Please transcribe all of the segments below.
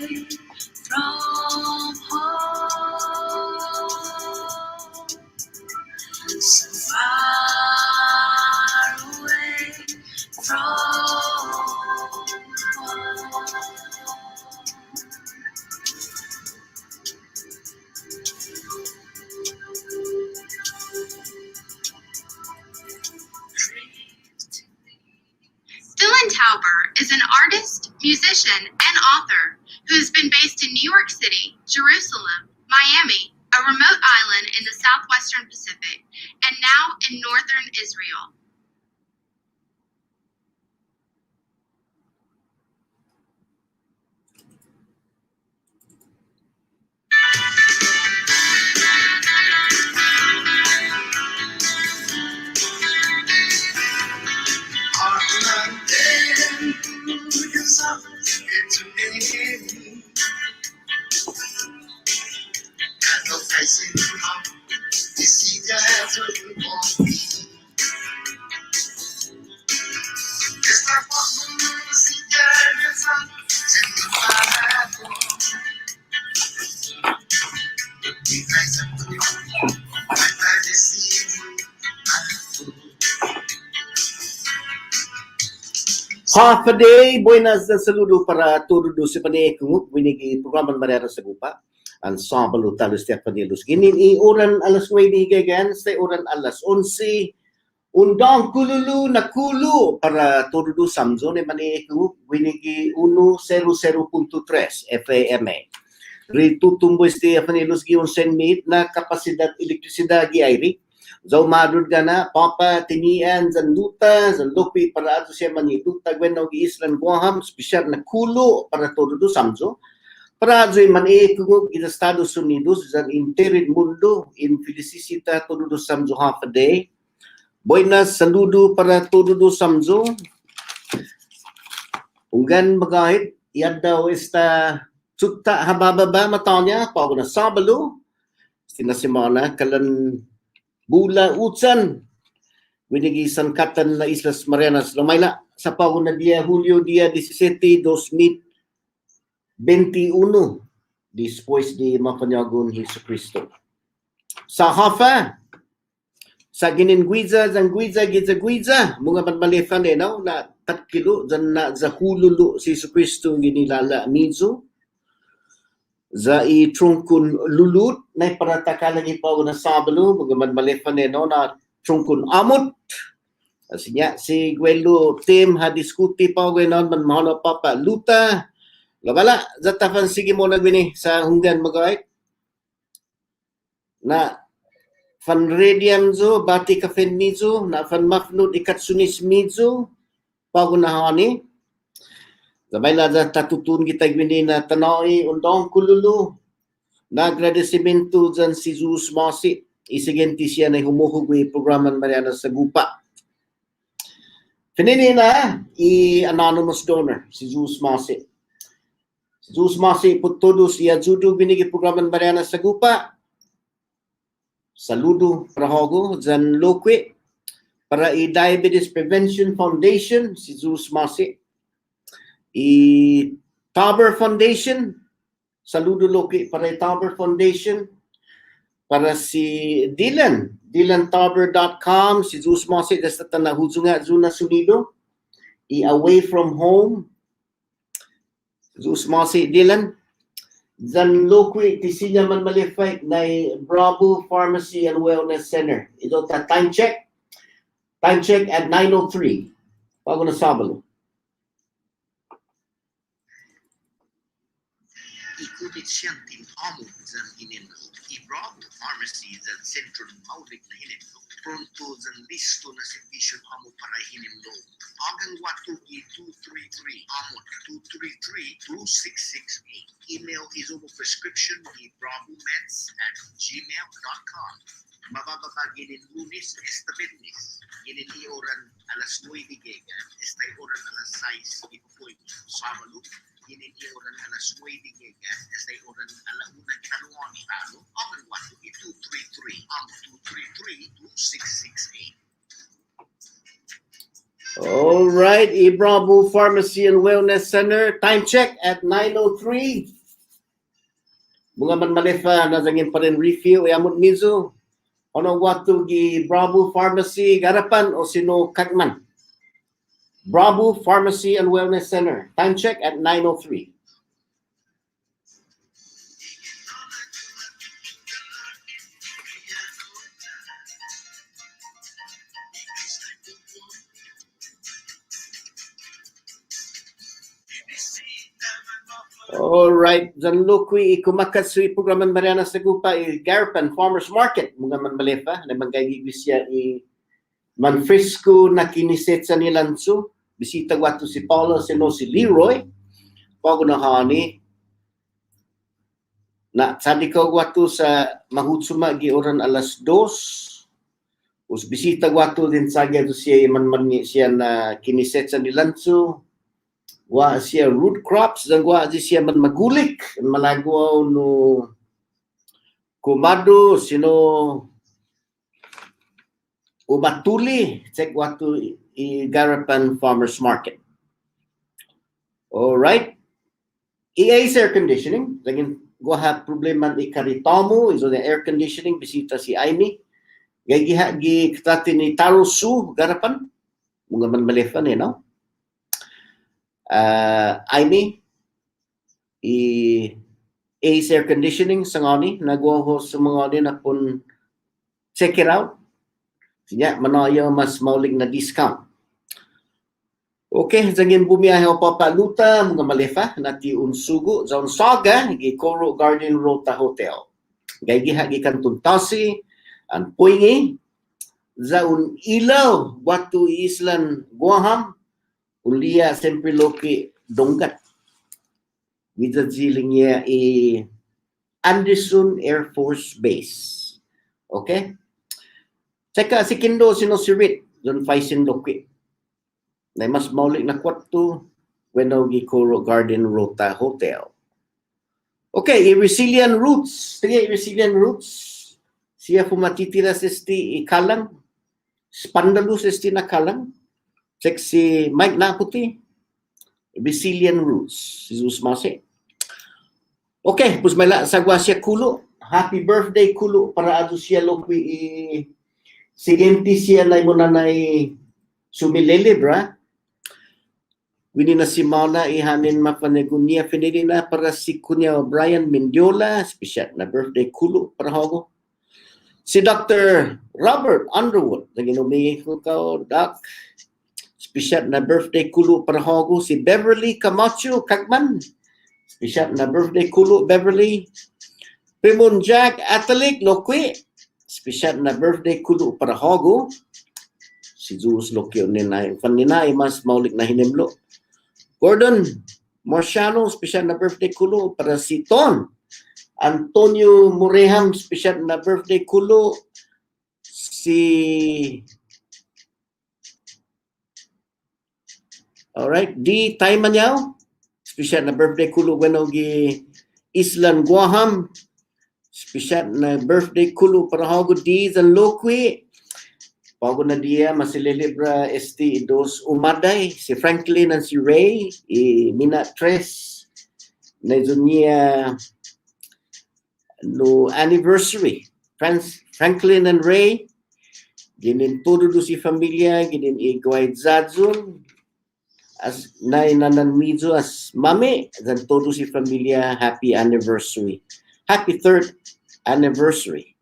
from home, so far away from home. Dylan Tauber is an artist, musician, and author who has been based in New York City, Jerusalem, Miami, a remote island in the southwestern Pacific, and now in northern Israel. Half a day, buenas na saludo para todo do si Panekung, winigi programan Marianas Agupa, ensemble utalo setiap panilos. Ginin oran alas 9 gagan, sa oran alas 11, undang kululu na kulu para todo do samzo ni Panekung, winigi 100.3 FAMA. Rito tumbo setiap panilos giyon senmit na kapasidad elektrisidad giayri. Zau madud gana papa tinian zan luta zan lopi para ato siya mani luta gwen gi islan guaham special na kulo para todo do samzo para ato mani kung kita Estados Unidos zan interid mundo in felicita todo do samzo half a day. Buenas saludo para todo do samzo. Unggan magahit yadaw esta sutta habababa matanya pa na sabalo sinasimana kalan Bula Utsan, winigi sangkatan na Islas Marianas, Lumayla, sa pago na dia Julio dia 17, 2021, después de mapanyagon Jesucristo. Sa hafa, sa giningwiza, giza, mga manmalefan no, na 3 kilo, na za hululu si Jesucristo ginilala mizo, za i trungkun lulut na parataka lagi pa na sabalo magaman malefan no na trungkun amot asinya si gwelo tim ha diskuti pa gwenon man mahalo papa luta labala za tafan sige mo nagwini sa hunggan magay na fan radium zo bati ka fen mizo na fan mafnud ikatsunis mizo pago na hani Sabay na tatutun kita gini na tanoi undang kululu na agradecimiento dyan si Jesus Masi isigenti siya na humuhugwi programan Marianas Agupa. Finini na anonymous donor si Jesus Masi. Si Jesus Masi po todos iajudo binigi programan Marianas Agupa. Saludo para hogo dyan lokwe para i-Diabetes Prevention Foundation si Jesus Masi. Tauber Foundation, saludo loki para Tauber Foundation, para si DylanTauber.com, si Zeus Masi, desta na huzunga zuna sunido, Away From Home, Zeus Masi, Dylan, zan loki tisinya man malifay na Bravo Pharmacy and Wellness Center. Ito ta time check at 9:03, bago na sabalo. Ikutit siyang tinamo zan hinimno. I-Bravo Pharmacy zan Central Maulik na hinimno. Pronto zan listo na servisyon amo para hinimno. Agang watugi 233 amot 233-2668. Email is over prescription ni bravomeds@gmail.com. Mabababa ginin lunes esta viernes. Ginin ioran alas 9 gigan. Esta oran alas 6 ipupoy. Sabalo. Ginin ioran alas 9 gigan. Esta oran alauna kaluan talo. Aman watu 233 am 233-2668. All right, Bravo Pharmacy and Wellness Center. Time check at 9:03. Bunga man malefa na zangin pa rin review amot mizo. Ono watu gi Bravo Pharmacy garapan o sino kagman. Bravo Pharmacy and Wellness Center. Time check at 9:03. All right, dan lukwi kumakat sui programan Marianas Agupa Garpan Farmers Market mga man malefa na manggagigwisya Manfrisco na kiniset sa nilanso. Bisita watu si Paulo, sino si Leroy. Pago na hani. Na sabi ko watu sa mahutsuma gi oran alas 2. Us bisita watu din sa gaya siya man siya na kiniset sa nilanso. Wa siya root crops dan wa siya man magulik malagaw no kumado sino ubatuli check watu Garapan Farmers Market. All right. EA's air conditioning. Laging gua ha problema ni karitomo iso the air conditioning bisita si Amy. Gagi gi katati ni Tarosu Garapan. Mga man malefan no. Amy Ace air conditioning sa ngani nagwa ho sa mga na pun check it out. Sinya manayo mas maulig na discount. Okay, zangin bumiyahe o papaluta mga malefa nati unsugo zaun saga gi Coro Garden Rota Hotel. Gaygiha gi kantun Tasi an Puingi zaun ilaw watu islan Guaham ulia sempre loki donggat. With ziling niya Anderson Air Force Base. Okay? Tsaka si Kindo sino si Rit doon faisin loki. Na mas maulik na kwarto Weno gi Coro Garden Rota Hotel. Okay, resilient roots. Sige, resilient roots. Siya pumatitira sa ikalang. Spandalus na kalang. Check si Mike Naputi. Resilient roots. Si Zusmase. Okay, pues may sagwa siya kulo. Happy birthday kulo para ato siya lokwi sigenti siya na mo nanay sumilele bra. Wini na si Mauna ihanin mapanegunia finili na para si kunya Brian Mendiola, special na birthday kulo para hogo. Si Dr. Robert Underwood, naginumingi ko ka, Doc, special na birthday kulo para hogo. Si Beverly Camacho Kagman, special na birthday kulo Beverly. Primon Jack Atalik Lokwe, special na birthday kulo para hogo. Si Zeus Lokyo ninay, faninay mas maulik na hinimlo. Gordon Marciano, special na birthday kulo para si Ton. Antonio Moreham, special na birthday kulo. Si alright, D. Taimanyaw, special na birthday kulo bueno gi Islan Guaham, special na birthday kulo para hago D. Zan Lokwi. Pago na dia masililibra dos umaday si Franklin and si Ray mina tres na niya no anniversary. Franklin and Ray ginin todo do si familia ginin igway zadzun as nanan mizo as mami dan todo si familia happy anniversary. Happy 3rd anniversary.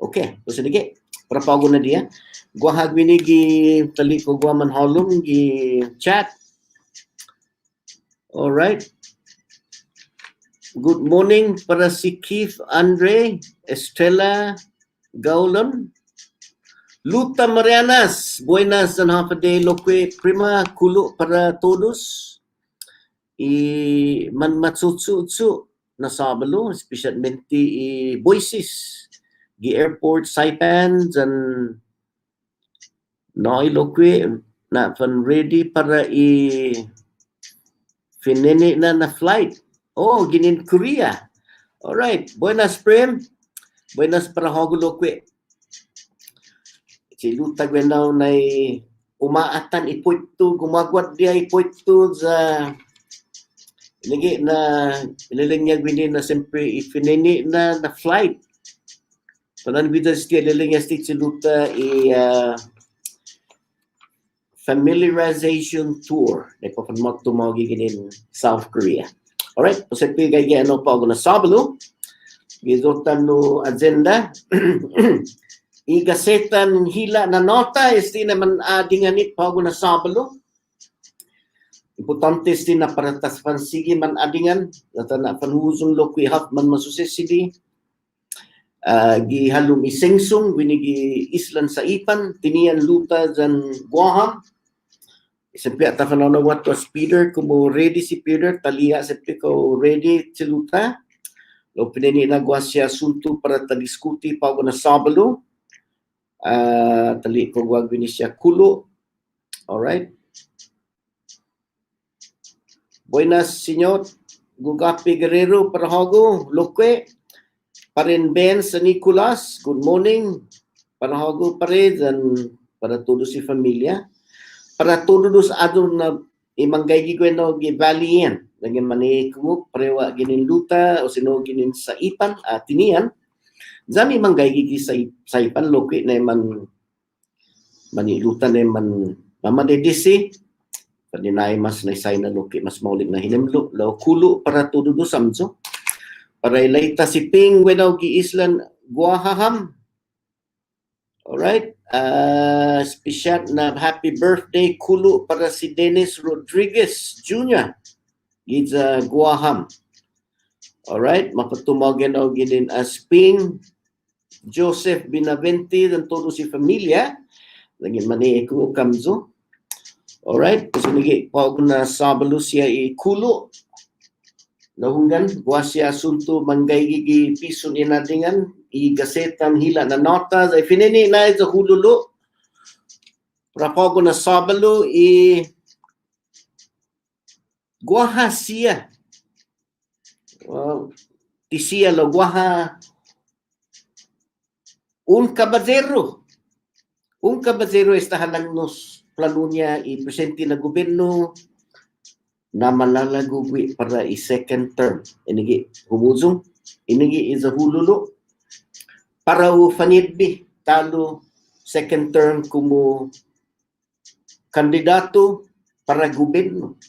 Okay, so sige. Para pago na dia. Gua hagwini gi tali ko gua man halong gi chat. All right. Good morning para si Keith Andre, Estela Gaulon. Luta Marianas, buenas and half a day loque prima kulo para todos. Man matsutsu na sabalo, especialmente Boises, gi airport Saipan and no loque na fan ready para finene na flight. Oh, ginin Korea. All right. Buenas Prem. Buenas para hogo loque. Si luta gwenaw na umaatan ipoito gumagwat dia ipoito sa lagi na ililinyag bini na siyempre ifinini na flight tanan bida siya ililinyag si luta familiarization tour na papanmak tumawag in South Korea. Alright, pasipin kaya ano pa ako na sabalo gizotan no agenda igasetan hila na nota esti naman adinganit pa ako na sabalo. Importante esti na para tas pansigi man adingan nata na panhuzong lokwi hap man masusesidi gihalong isengsong winigi islan sa ipan tinian luta jan Guaham sempi ata kanana what was Peter kumo ready si Peter talia sempi ko ready si luta lo pinini na guasya suntu para tadiskuti pa ako na sabalo tali ko wag bini siya kulo. Alright. Buenas, señor. Gugapi Guerrero, Parahago, Loque, Parin Ben, San Nicolas, good morning. Parahago Pared, and para todos si familia. Para todos adon na imanggay gigweno givalian. Lagyan mani kumuk, parewa ginin luta, o sino ginin sa ipan, tinian. Zami manggay gigi sa ipan, Loque na man mani luta na man mamadedisi. Padinay mas naisay na loki mas maulit na hinimlo law kulo para todo do samso para ilayta si Ping wenaw gi islan Guahaham. Alright, special na happy birthday kulo para si Dennis Rodriguez Jr. Giza Guaham. Alright, mapatumawagin o ginin as Ping Joseph Binavente dan todo si familia lagi mani ko kamzo. Alright, kasi nigi pa na sabalo siya kulo nahunggan guasya asunto manggay gigi piso ni natingan igasetan hila na nota sa finini na sa hululo rapago na sabalo guaha siya tisiya lo guaha un caballero estahalang nos plano niya i-presente na gobyerno na malalagugwi para i-second term. Inigi humuzong, inigi izahululo para ufanidbi talo second term kumo kandidato para gobyerno.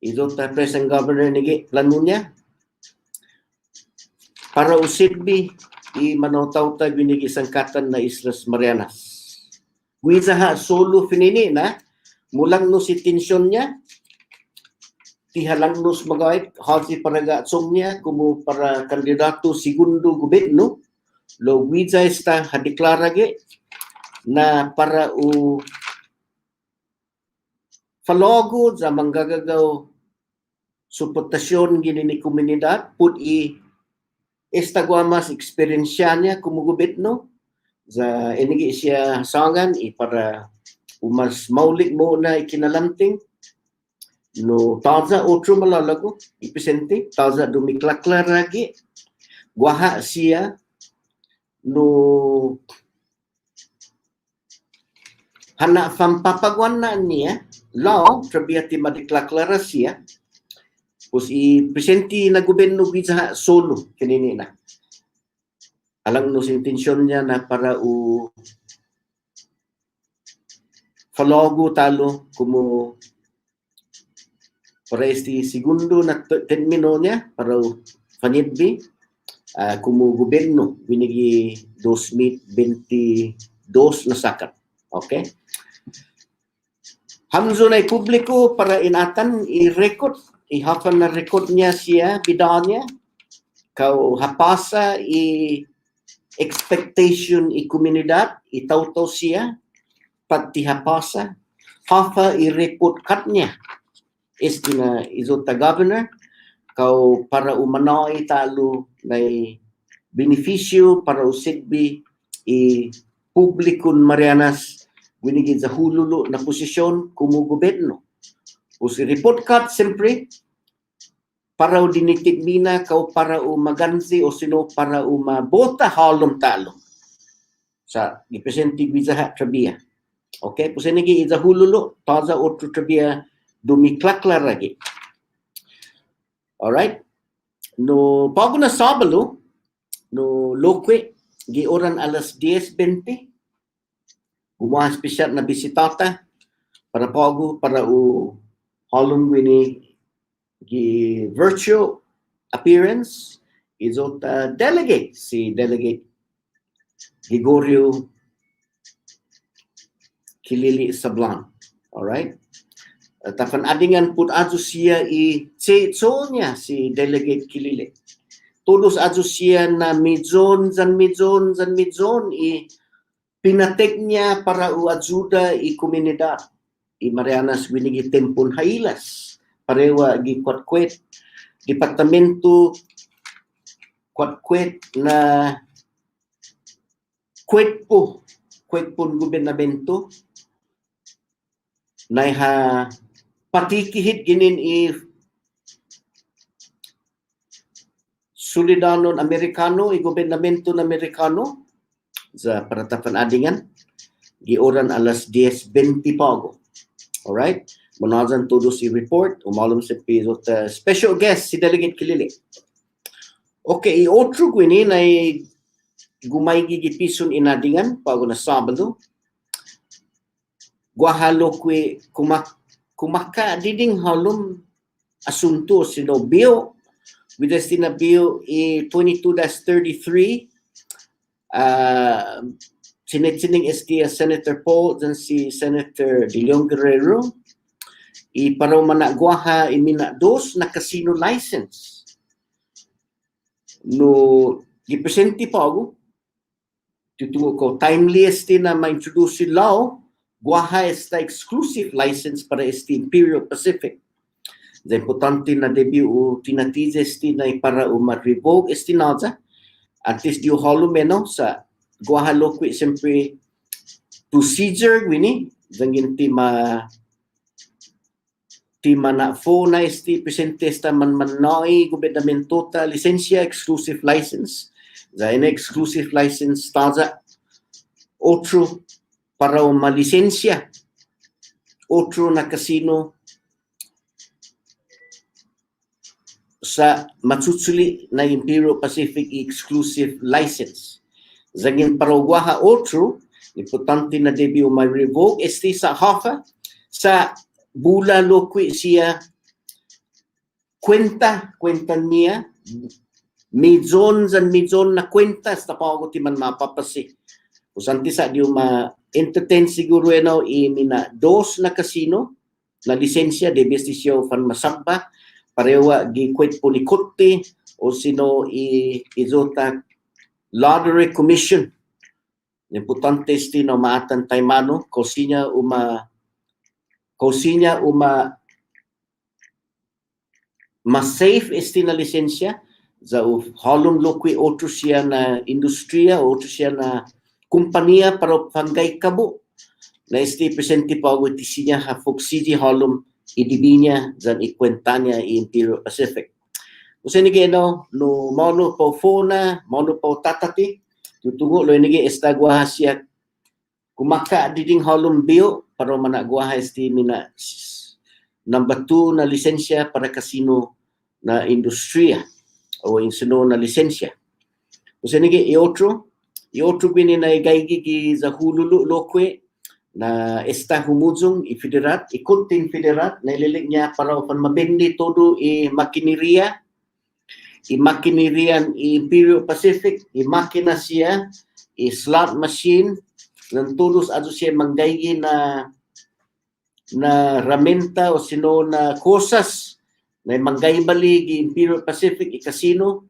Ito ta present governor nigi plano niya para usidbi i-manaw-taw ta binigi sangkatan na Islas Marianas. Wizaha solo finini na mulang no si tensyon niya tihalang nos magawit halsi paraga atsong niya kumo para kandidato segundo gobyerno lo wiza esta hadeklara ge na para falogo sa manggagagaw suportasyon gini ni komunidad put esta guamas eksperyensya niya kumo gobyerno za inigi siya sangan para umas maulik mo na ikinalamting no taza otro malalago ipresente taza dumiklaklar lagi guaha siya no hana pampapagwan na niya law trabiati madiklaklara siya pus ipresente na gobyerno biza solo kanini na alang no intensyon niya na para falogo talo como para este segundo na termino niya para fanidbi como gobyerno binigi 2022 na sakat. Okay? Hamzo na publiko para inatan i-record ihafan na record niya siya bidaan niya kau hapasa expectation komunidad itaw-taw siya pati hapasa hafa i-report cut niya na izota governor kau para umanaw talo na benepisyo para usigbi publikon Marianas winigid sa hululo na posisyon kumo gobyerno usi report cut siyempre para dinitigmina kau para magansi o sino para mabota halom talo sa gipresente bizaha trabia Okay, pusenigi izahululo taza otro trivia dumiklakla lagi. Alright? No bago na Sabado, no lokwe gi oran alas 10:20 gumawa espesyal na bisitata para bago para u halong wini gi virtual appearance izot delegate si delegate Gregorio Kilili Sablan. Alright? Tafan adingan put ato siya i-tso niya si Delegate Kilili. Todos ato siya na midzon i pinatek niya para uadjuda i komunidad. I Marianas winigi tempon hailas. Parewa gi kwatkwet. Departamento kwatkwet na kwetpon gobernamento na patikihit ginin i Solidanon Amerikano, i gobernamento na Amerikano sa paratafan adingan gi oran alas 10:20 pago. Alright? Manazan todos i report umalom sa piso special guest si Delegate Kilili. Okay, i otro gwini na gumay gigipison inadingan pago na Sabado. Guahalo kwe kumaka diding halom asunto sino bill with the bill i 22-33 sinitining ST Senator Paul dan si Senator De Leon Guerrero i para managwaha imina dos na casino license no gipresenti pa ako tutungo ko timely ST na ma-introduce law guaha esta exclusive license para ST Imperial Pacific. The importante na debut o tinatize ST na para ma-revoke ST naza at least yung holo meno sa guaha lokwi siyempre procedure wini dangin tima na fo na ST presente esta man noi gobernamento ta lisensya exclusive license za ina exclusive license taza otro para malisensya otro na casino sa matsutsuli na Imperial Pacific exclusive license. Zagin paraguaha otro, importante na debut may revoke este sa hafa sa bula lokwi siya kwenta niya midzon na kwenta sa pago ti man mapapasi. Usanti sa diyo ma-entertain siguro i mina dos na casino na lisensya debes ti siya fan masabba parewa gi kwet polikote o sino izota lottery commission. Importante sti no maatan taymano kosinya ma-safe esti na lisensya za halom lokwi otro siya na industriya otro siya na kumpanya para panggay kabo na esti presente pa ti siya ha foksiji halom idibinya zan ikwentanya i Imperial Pacific. Kasi nige no mauno pa fona, mauno pa tatati, tutungo lo nige estagwa siya kumaka diding halom bio para managwa esti mina number 2 na lisensya para casino na industriya o insino na lisensya. Kasi nige iotro bini na igaygi za hululu lokwe na esta humuzong i-federat, ikunting federat na ililig niya para upang mabendi todo i-makinirian i-Imperial Pacific, i-makina siya, i-slot machine, ng todos ato siya manggaygi na ramenta o sino na kosas na manggaybali i-Imperial Pacific, i-casino,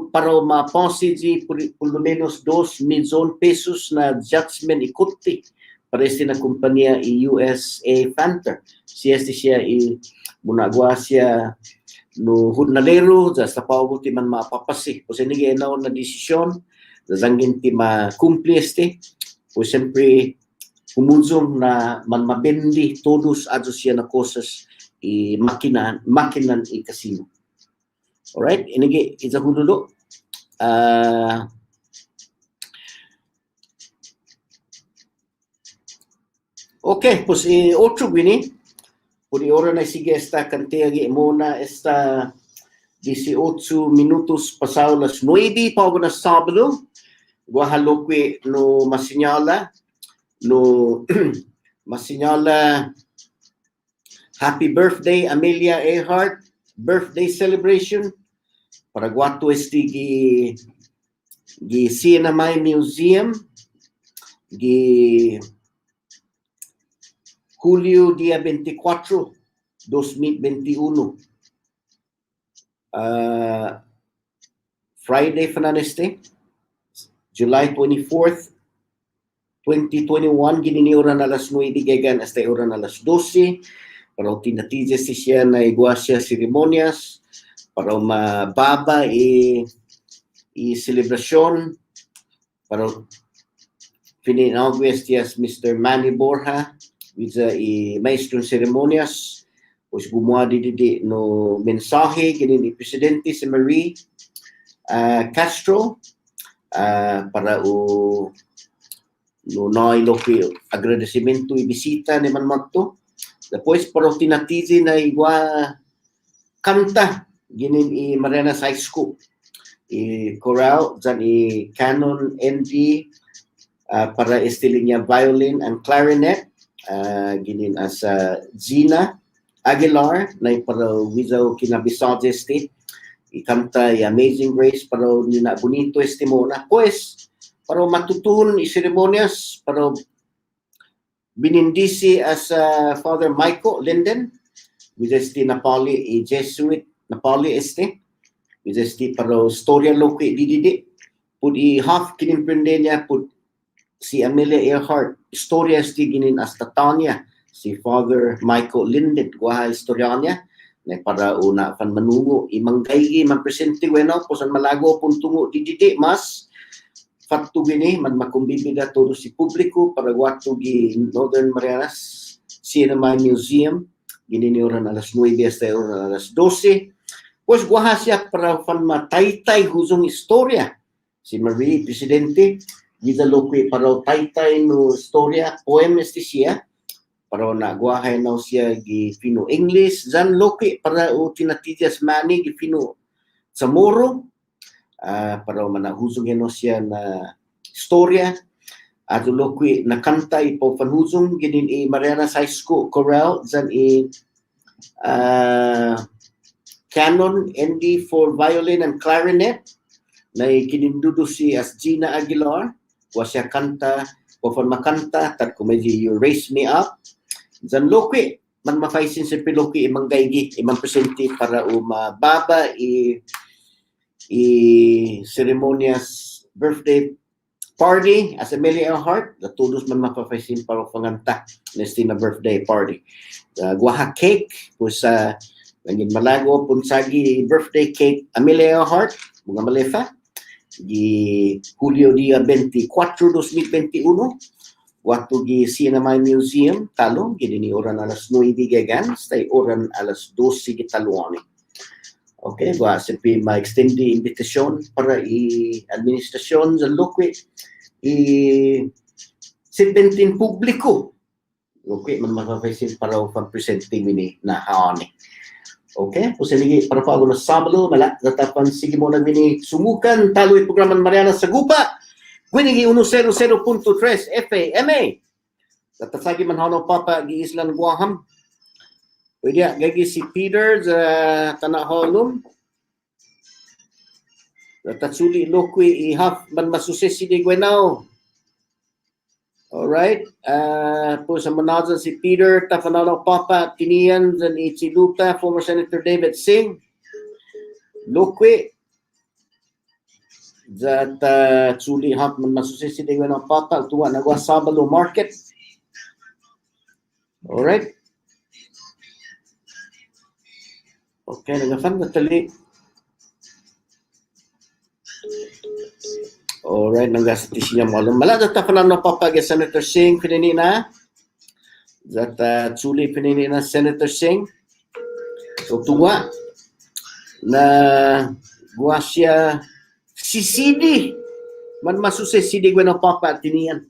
para ma-posiji por lo menos 2 milyon pesos na judgment ikuti para na kumpanya USA Fanter. Siya munagwa siya no hudnalero sa pago ti man mapapasi. O sinige na desisyon zangin ti makumpli o siyempre humunzong na man mabendi todos ato siya na kosas makinan i-casino. Alright, inige izahudulo. Okay, pues 8 gini. Por hora na sige esta cantidad muna esta 18 minutos pasado las 9 pa na Sabado. Guahaloque no masinyala no masinyala happy birthday Amelia Earhart birthday celebration para guato esti gi CNMI Museum gi Julio dia 24 2021 Friday fananeste July 24th 2021 gininiuran alas 9 gagan hasta oran alas 12 para tinatijes siya na igwasya seremonyas para mababa i celebrasyon para pininaugwestias Mr. Manny Borja with maestro en ceremonias pues gumawa di no mensahe ginin ni presidente si Marie Castro para no lo que agradecimiento y visita ni man magto. Después para tinatizi na igwa kanta ginin i Marianas High School i choral dyan i canon ND para estiling niya violin and clarinet ginin as Gina Aguilar na para wizaw kinabisaje state ikanta i Amazing Grace para nina bonito estimona pues para matutun i seremonyas para binindisi as Father Michael Linden with este Napoli i Jesuit Napoli este with este para storya loki dididi pud i half kinimprende niya pud si Amelia Earhart storya este ginin as Tatanya si Father Michael Linden guha istorya niya na para una fan manungo imanggaygi man presente bueno posan malago puntungo dididi mas fatto gini man makumbibiga todo si publiko para guato gi Northern Marianas Cinema Museum gini ni oran alas 9 hasta oran alas 12 pues guha siya para fan mataytay huzong istorya si Marie Presidente gida loki para taytay no istorya poem este siya para na guahay na siya gi fino English zan loki para tinatijas mani gi fino Zamoro para manahuzong yun siya na istorya at loki na kanta ipo panhuzong ginin i Marianas High School choral zan i canon ND for violin and clarinet na kinindudo si as Gina Aguilar wa siya kanta o fan makanta tat kumedi You Raise Me Up zan loki man mafaisin si piloki imang gaygi imang presente para umababa i ceremonias birthday party as Amelia Earhart the todos man mapafaisin para panganta na birthday party guaha cake pues naging malago punsagi birthday cake Amelia Earhart mga malefa di Julio dia 24 2021 waktu di CNMI Museum talo gini ni oran alas 9 gagan stay oran alas 12 gitaluani. Okay, gua sepi ma-extend di invitation para i-administrasyon sa lokwe i-17 publiko. Okay, man mapapaisin para pang-presenting ini na haoni. Okay, po sige para pa ako na Sabado, malatapan sige mo na gini sumukan talo yung programan Marianas Agupa. Gwinigi 100.3 FAMA. Tatasagi man hano papa gi Islan Guaham. Pwede gagi si Peter sa Tanaholum. Tatsuli lokwi ihaf man masusesi di Gwenao. Alright. Po sa manazan si Peter Tafanalo Papa Tinian dan Ichiluta, former Senator David Singh. Lokwi. That tsuli hap man masusesi di Gwenao Papa tuwa nagwa Sabalo Market. Alright. Okay, nagafan na tali. Alright, nanggasati siya mo alam. Malada ta pa na napapag Senator Singh pinina. That tsuli pinina Senator Singh. So tuwa na guwa siya si CD. Man masuse CD gwen na papa tinian.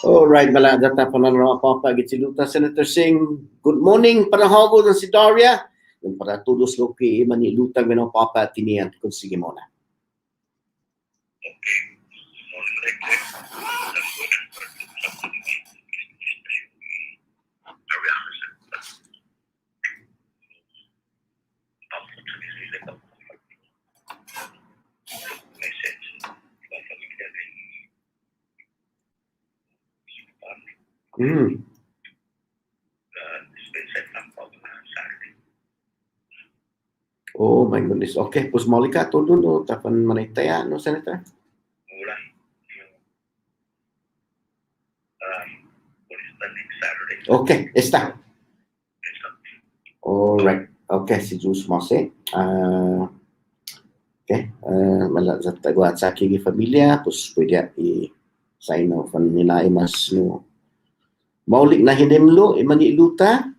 All right, bala data pa na naman papa gitsiluta Senator Singh. Good morning para hago ng si Daria. Yung para tulos loki manilutang ng papa tinian kung sige mo na. Hmm. Oh my goodness. Okay, pues Molika todo no tapan manitaya no Senator. Okay, está. All right. Okay, si Jus Mose. Okay, mala sa tagwat sa kigi familia, pues pwede i-sign off ang nila mas no. Maulik na hinimlo, imaniluta.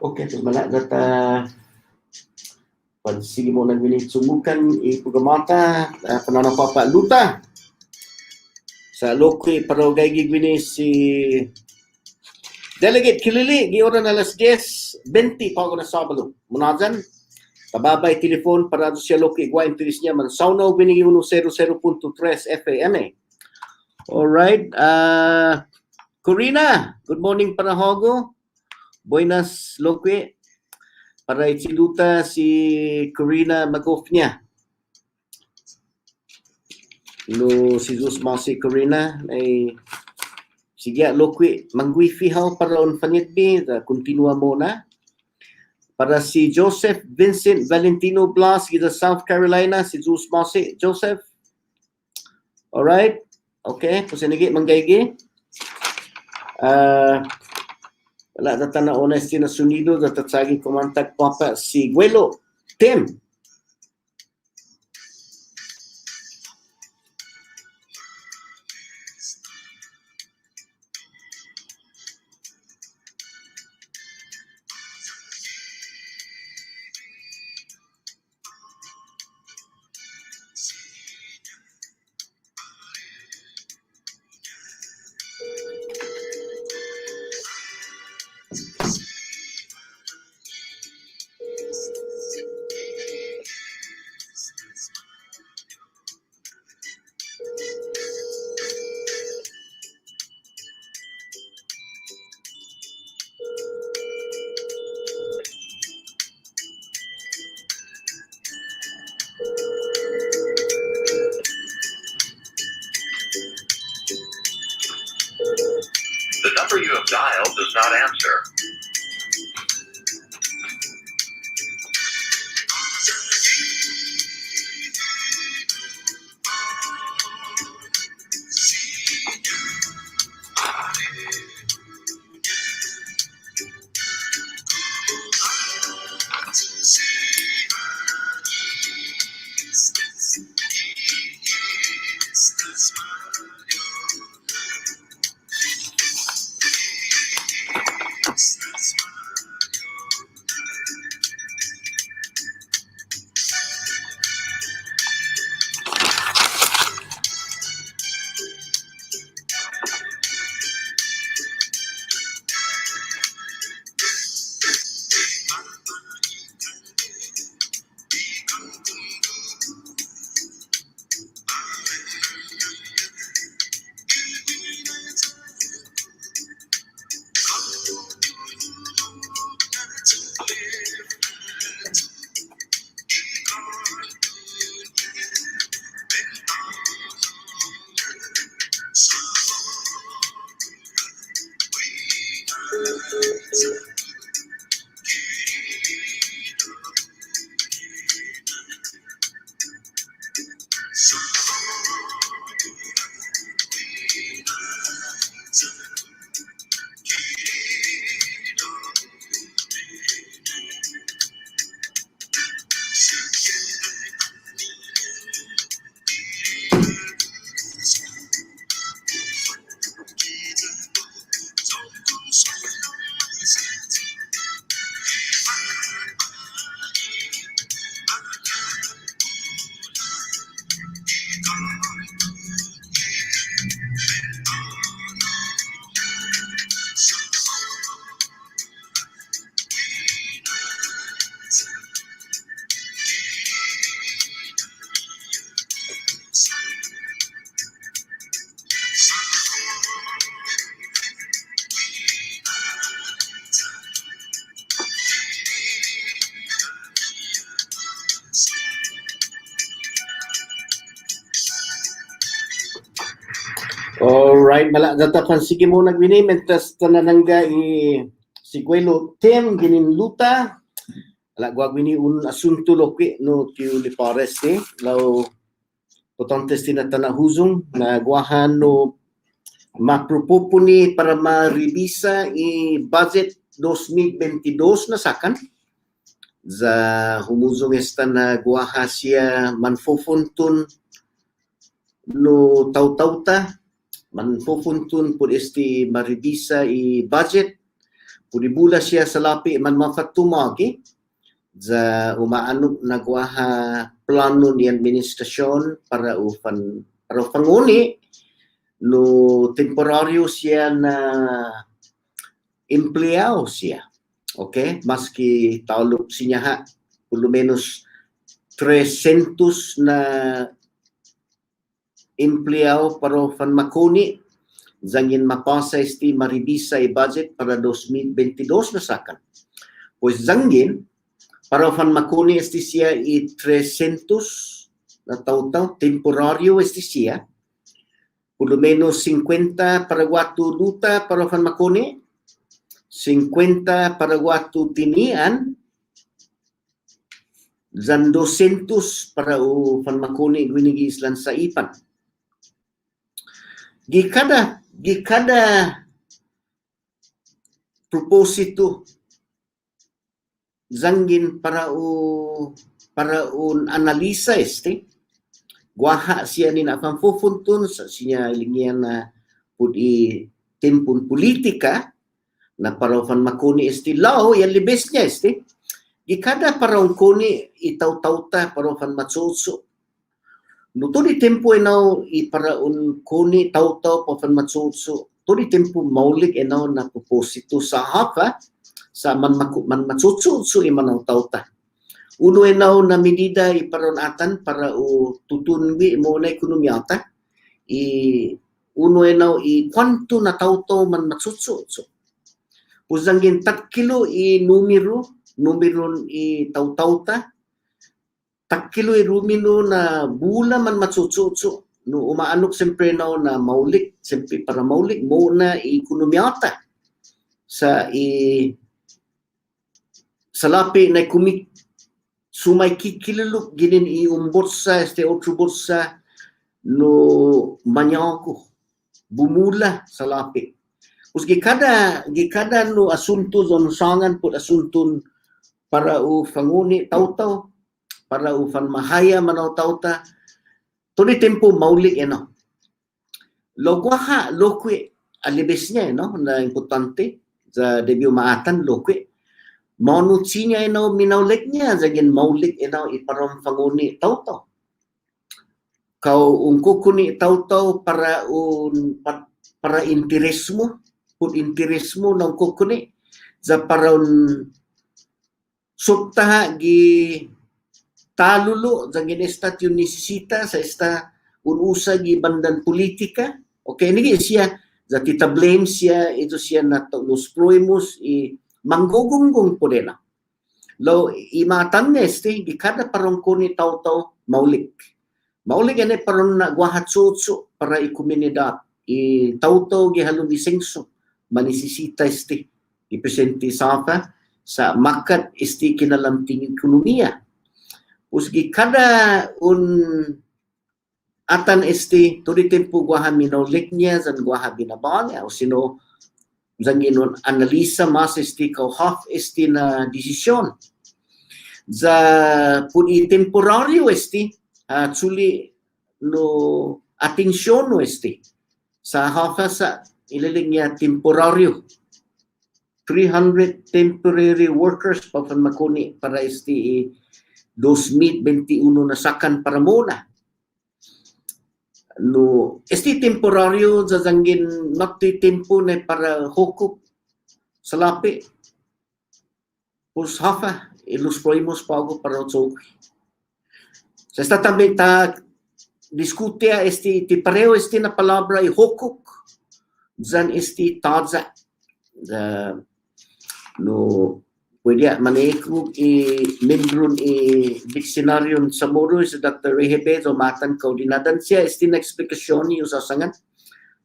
Okay, pues mala data pag sige mo nagwinit sumukan ipugamata pananaw papa luta sa loki pero gaygi gwini si Delegate Kilili giora na alas 10:20 pa ako na Sabado munajan tababay telefon para do siya loki igwa interes niya man saunaw gwini 100.3 FM. Alright, Corina, good morning para hogo. Buenas loki. Para itsiluta si Corina Magofnia. No si Jesus Masi Corina ay sige lokwi mangwifi haw para on fanitbi continua muna. Para si Joseph Vincent Valentino Blas gida South Carolina si Jesus Masi Joseph. All right. Okay, pusinigi manggaygi. Wala data na honesty na sunido data tsagi kumantak papa si Guelo Tim. The number you have dialed does not answer. Alright, datapan sige mo nagbini mentas tananangga si Kuelo Tim gininluta. Ala gwag bini un asunto loki no tiuli pareste law potentes tinatana huzong na gwahan no mapropopuni para maribisa budget 2022 na sakan za humuzong esta na gwaha siya manfofuntun no taw-tawta manfofuntun pud esti maribisa budget pudi bula siya sa lapi man mafatumagi za umaanok nagwaha plano ni administrasyon para ufanguni no temporaryo siya na empleyado siya. Okay? Maski taulog siya ha, por lo menos 300 na empleyado para makuni zangin mapasa esti maribisa budget para 2022 na sakan. Pues zangin para makuni esti siya 300 na taw-taw temporaryo esti siya. Por lo menos 50 para watu luta para makuni, 50 para watu tinian, zan 200 para makuni gwinigi islan sa ipan. Gikada proposito zangin para analisa gwaha siya ni nafang fufuntun sa siya ilingyan na pudi tempon politika na para makuni law yan libes niya gikada para kuni itaw-tawta para matsutso no to di tempo enaw para kuni taw-taw pa matsutso to di tempo maulig enaw na proposito sa hapa sa man matsutso imanaw tawta uno enaw na medida iparonatan para tutunbi mo na ekonomiyata uno enaw kwanto na tawtaw man matsutso uzangin 3 kilo numero taw-tawta 3 kilo rumino na bula man matsutso no umaanok siyempre na maulik siyempre para maulik mo na ekonomiyata sa salapi na sumay kikilulok ginin umborsa otro borsa no manyako bumula salapi us gikada no asunto zon sangan pud asunton para fanguni taw-taw para mahaya manaw tawta tuli tempo maulik logwaha lokwe alibes niya na importante sa debut maatan lokwe maunutsi niya minaulik niya zagin maulik iparom fanguni tawtaw kau kukuni tawtaw para interesmo ng kukuni za paron subtaha gi talulo zangin estat yung nisisita sa esta unusa gi bandan politika okay nigi siya za tita blame siya ito siya na los proimus manggogonggong po nila lo imatan nesti di kada parong kuni taw-taw maulik ene parong nagwahatsutso para ikomunidad taw-taw gi halong isengso manisisita ipresente sa makat kinalanting ekonomiya usgi kada atan tuli tempo gwaha minaulik niya zan gwaha binabal o sino zangin analisa mas kau half na desisyon za pudi temporaryo tsuli no atensyon no sa half sa ililing niya temporaryo 300 temporary workers pa makuni para 2021 na sakan para muna. No, temporaryo zazangin nakti tempo na para hukuk salapi. Pus hafa ilus proimos pago para otsog. Sa esta también discutia ti pareo na palabra hukuk zan taza no pwede manekog membron diksenaryon sa moro sa Dr. Rehebez o matan koordinadan siya na eksplikasyon niyo sa sangan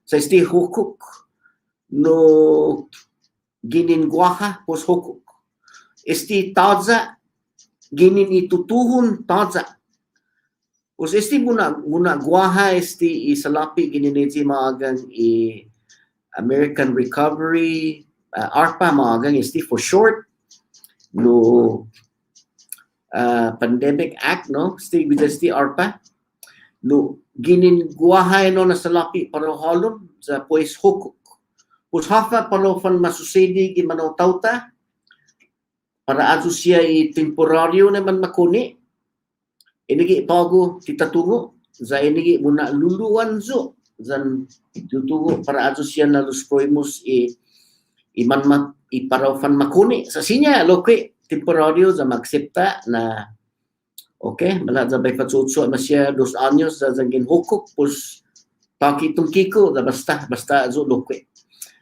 sa sti hukuk no giningwaha pos hukuk. Esti taza ginin itutuhon taza. Pos esti muna guaha esti isalapi gininiti maagang American Recovery ARPA maagang esti for short no Pandemic Act no esti esti ARPA no giningwaha no nasalapi para halon sa pues hukuk. Pos hafa palo fan masusedi gi manaw tauta para ato siya temporaryo naman makuni. Inigi pago titatungo za inigi muna luluan zo zan tutungo para ato siya na los proimos iman iparafan makuni sa sinya loke temporaryo za magsepta na okay mala za bay patsutso na siya 2 anyos za zangin hukuk pos pakitong kiko za basta zo loke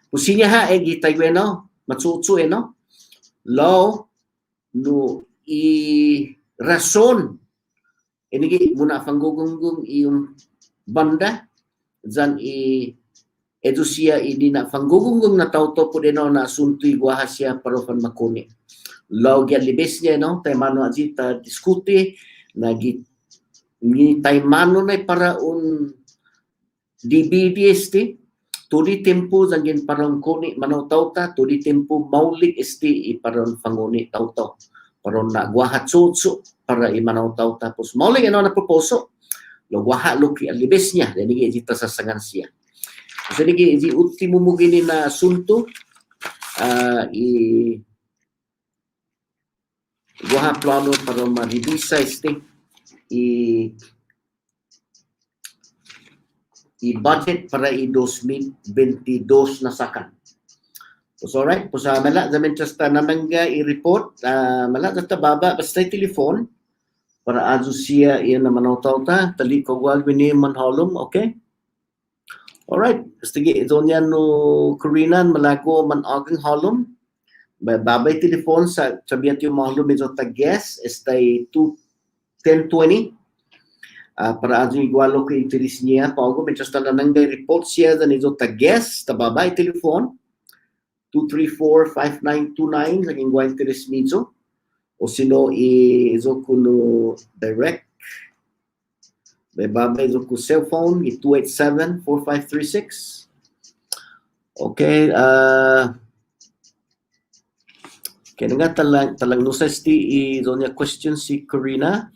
pos sinya ha gitayueno matsutso no law no rason inigi muna fanggugunggung iyong banda zan edu siya ini na fanggugunggung na tauto po din na asunto'y guaha siya parofan makuni. Law gyan libes niya no tay mano aji ta diskute na ni tay mano na para un DBD tuli tempo zangin parang kuni manaw tauta tuli tempo maulik parang fanguni tauto parang na guaha tsutsu para imanaw tau tapos maulik na proposo lo guaha luki alibes niya deni ita sasangan siya so digi di ultimo mo gini na asunto guaha plano para ma-revisa i-budget para i-2022 na sakan. So alright, po sa mala zaman just namangga i-report mala data baba basta telefon para azo siya iyan na manawtaw ta tali ko wal bini manhalom okay. Alright, stige ito niya no Korean malago man agang halom babay telefon sa sabihan yung mahalom ito ta guess estay 1020 para azo igualo ko interes niya pago may just namangga report siya dan ito ta guess ta babay telefon 234-5929 naging guwain teres mizo o sino izo kuno direct may babay izo ko cellphone 287-4536 okay kaya nga talang nusas ti izo niya question si Corina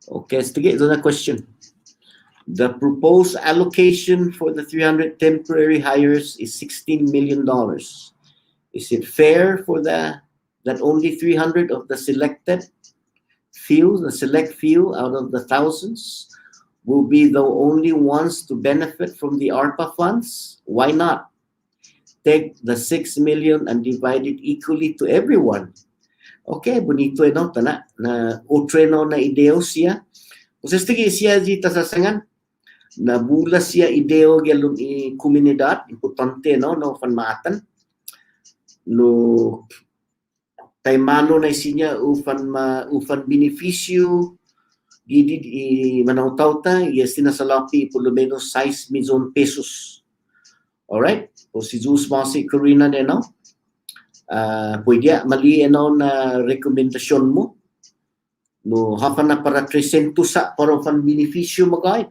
okay sige izo na question. The proposed allocation for the 300 temporary hires is $16 million. Is it fair for that only 300 of the select few out of the thousands will be the only ones to benefit from the ARPA funds? Why not? Take the 6 million and divide it equally to everyone. Okay, bonito no tana na utreno na ideo siya. Kasi siya dito sa sangan na bula siya ideo galum komunidad importante no fan maatan no tay mano na siya ufan beneficio gidi manawtaw ta yes tinasalapi por lo menos 6 milyon pesos. Alright, o si Zeus Masi Corina no pwede mali na rekomendasyon mo no hafa na para 300 sa para fan beneficio magay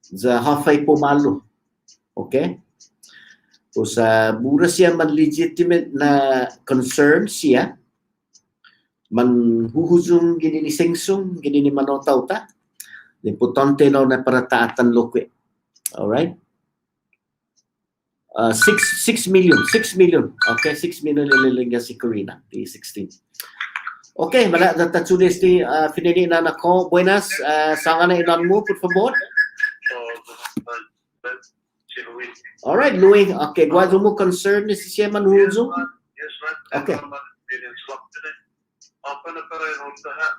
za hafay pumalo. Okay? So sa bura siya man legitimate na concern siya man huhuzong ginini sengsong ginini manotaw ta importante no na para taatan lokwe. Alright? 6 million. Okay, 6 million nililingga si Corina, T16. Okay, wala tatsudes ti finili na nako. Buenas, sanga na ilan mo, por favor? Si Luis. Alright, Louis. Okay, guado mo concern ni si siya manhuzo? Yes, right. Okay. Apa na para yung ha?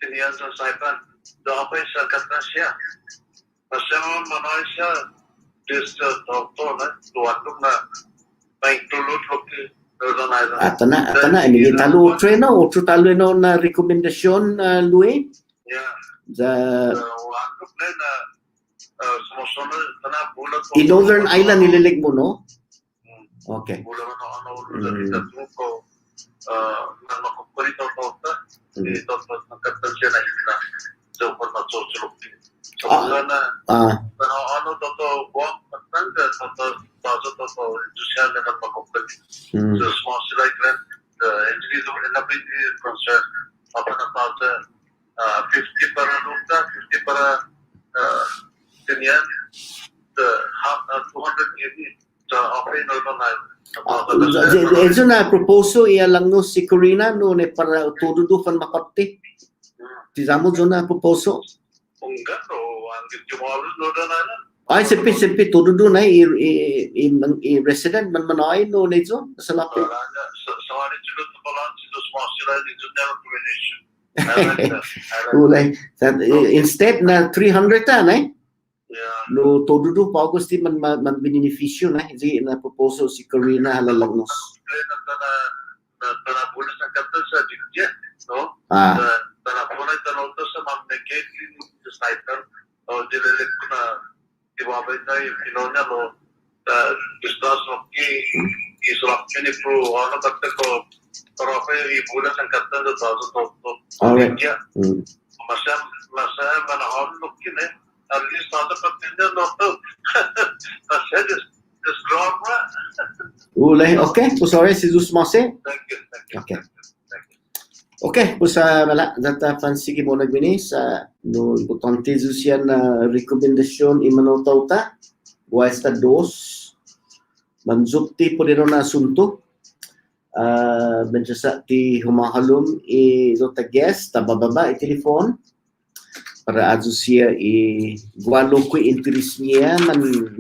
Tiniyan sa saipan. Doon ako sa katasya. Kasi mo manoy siya. Just doktor na. Tuwatok na. May tulot ko. Atana, ini talo treno, otro talo no na rekomendasyon, Louis? Yeah. Za Wakok na sumusunod na bulat In Northern Ireland nililig mo, no? Okay. bulan ano dari ko na makukurito to ito nagkatan siya na ina so kung matsusulok so na ano to buwang matanda to baso to siya na makukurito so small sila ilan the entities of inability concern apa na tawag 50 para ruta 50 para ganyan the 280 okay, no. Eso na proposal iya lang no si Corina no ne para todo fan makapti. Tizamo zo na proposal. Enggak no, ang jumalos no na. Ay sepi todo do na i resident man manay no ne zo sa lapi. So ani chilo to balance to small sila ni junior recommendation. Ulay instead na 300 ta na no todo do pa gusti man beneficio na hindi na proposal si Corina halalagnos na pulis ang kapal sa Jilja no na pulis na to sa mamnegate ni sniper o dilelik ko na ibabay na yung pinonya no discuss no ki isulak ni pro ano bakte ko pero pa yung pulis ang kapal sa to alright masam manahon look ni at least other particular no. I said this ground Ulay, okay. So sorry, si Zeus Mose. Thank you. Okay. Okay, pues wala. Data pansigi mo nagbini sa no importante Zeus yan na rekomendasyon imano tauta. Wa esta dos. Manzukti po dito na asunto. Medyo sa ti humahalom dota guest, tabababa i-telefon. Para azo siya gualo ko interest niya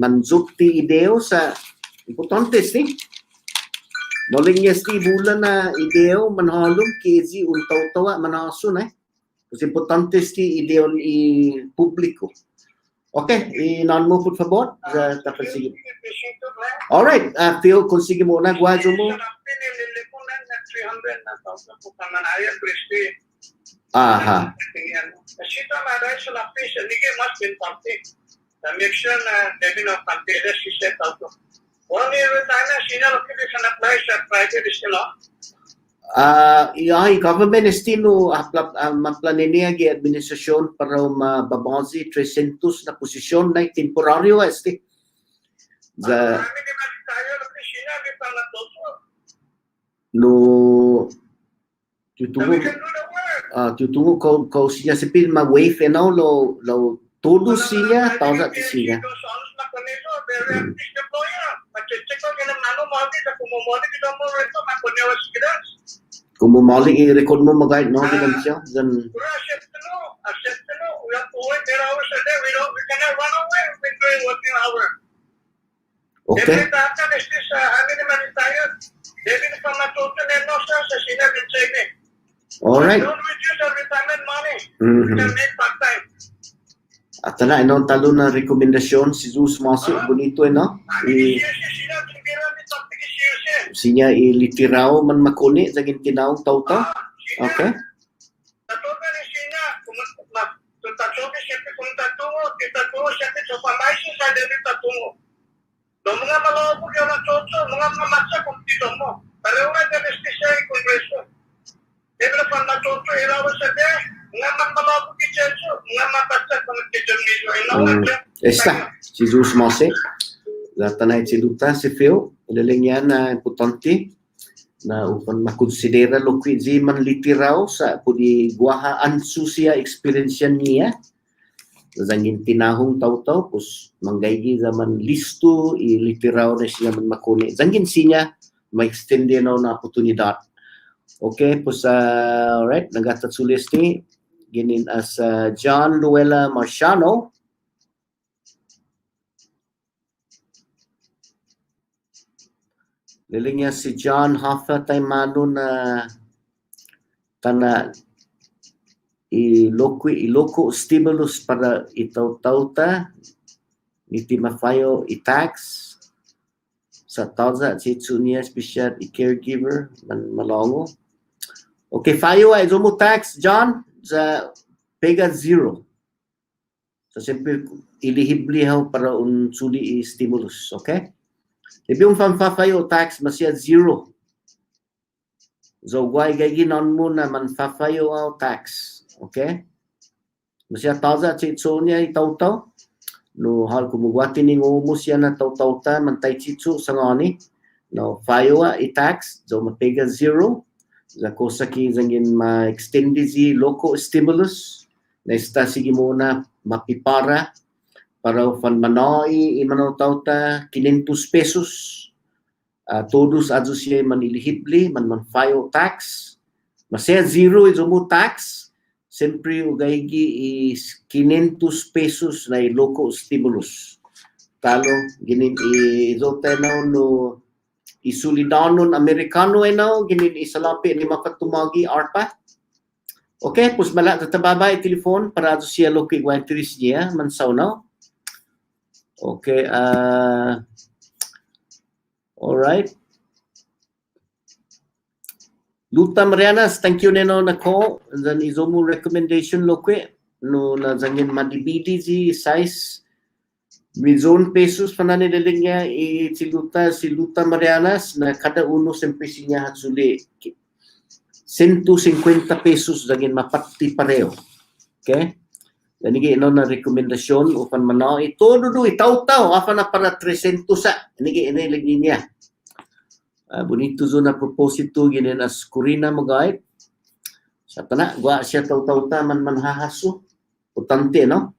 manzukti ideo sa importante ni noling niya sti bulan na ideo manhalom kezi untaw-tawa manaso na kasi importante sti ideo i publiko. Okay, non mo por favor tapos sige. All right, Phil consigue mo na guajo mo. 300 na thousand po panganaya Christy. Aha. Shita Maharaj shall fish and he must be something. The mixture taking of containers she said also. 1 year with China, China location applies at private still yeah, government estilo maplanenia gi administrasyon para mababazi 300 na posisyon na temporaryo esti. No tutungo kau siya sipil ma-wave lo todo siya tao sa siya. Kung mamaling i-record mo mag-guide no ganun siya then okay. All right. Don't reduce your retirement money. You can make part-time. At na ino talo na rekomendasyon si Zeus Masi bonito no. Sinya ilitiraw man makuni sa gintinaw tawta. Okay. Esta, si Zeus Mose, latanay si Luta, si Phil, ilaling yan na importante na upang makonsidera lo kwi man litiraw sa pudi guahaan susia experience niya. Zangin tinahong taw-taw, pus manggaygi zaman listo, ilitiraw na siya man makuni. Zangin siya, ma-extend yan na oportunidad. Okay, pus alright, nagatat sulis ni, ginin as John Luella Marciano. Liling niya si John Hafa Taymano na tana iloko stimulus para itaw-tawta iti mafayo i-tax sa tawza at sitsu niya special i-caregiver malongo. Okay, fayo ay mo tax John sa pega 0. So simple ilihibli ho para unsuli stimulus, okay? If yung fanfafayo tax masya zero. So guay gaginon mo na manfafayo ang tax, okay? Masya taza chitso niya itaw-taw. No hal kumugwati ning umus yan na taw-taw ta mantay chitso sa ngani. No fayo i-tax, so mapega zero. Za kosa ki zangin ma-extend si loco stimulus. Na ista sige muna mapipara para fan manoi imano tauta 500 pesos. Todos adso siya manilihibli man fayo tax. Masaya zero izo mo tax. Siyempre ugaygi is 500 pesos na loco stimulus. Talo ginin izo tayo no isulidanon Amerikano ay now ginin isalapi ni makatumagi ARPA. Okay, pus mala tatababa telefon para adso siya loco iguantiris niya mansaw now. Okay, all right. Luta Marianas, thank you neno na call. And then izomu recommendation lokwe no na zangin madibidi si size milyon pesos pananilaling niya si Luta Marianas na kada uno sempre siya hatsuli 150 pesos zangin mapati pareo. Okay? Nigi ino na rekomendasyon upan manao ito do itaw-taw afa na para 300 sa nigi inilagay niya. Bonito zo na proposito ginin as Corina magayt. Sa tana gwa siya taw-taw ta man hahaso. Utante no.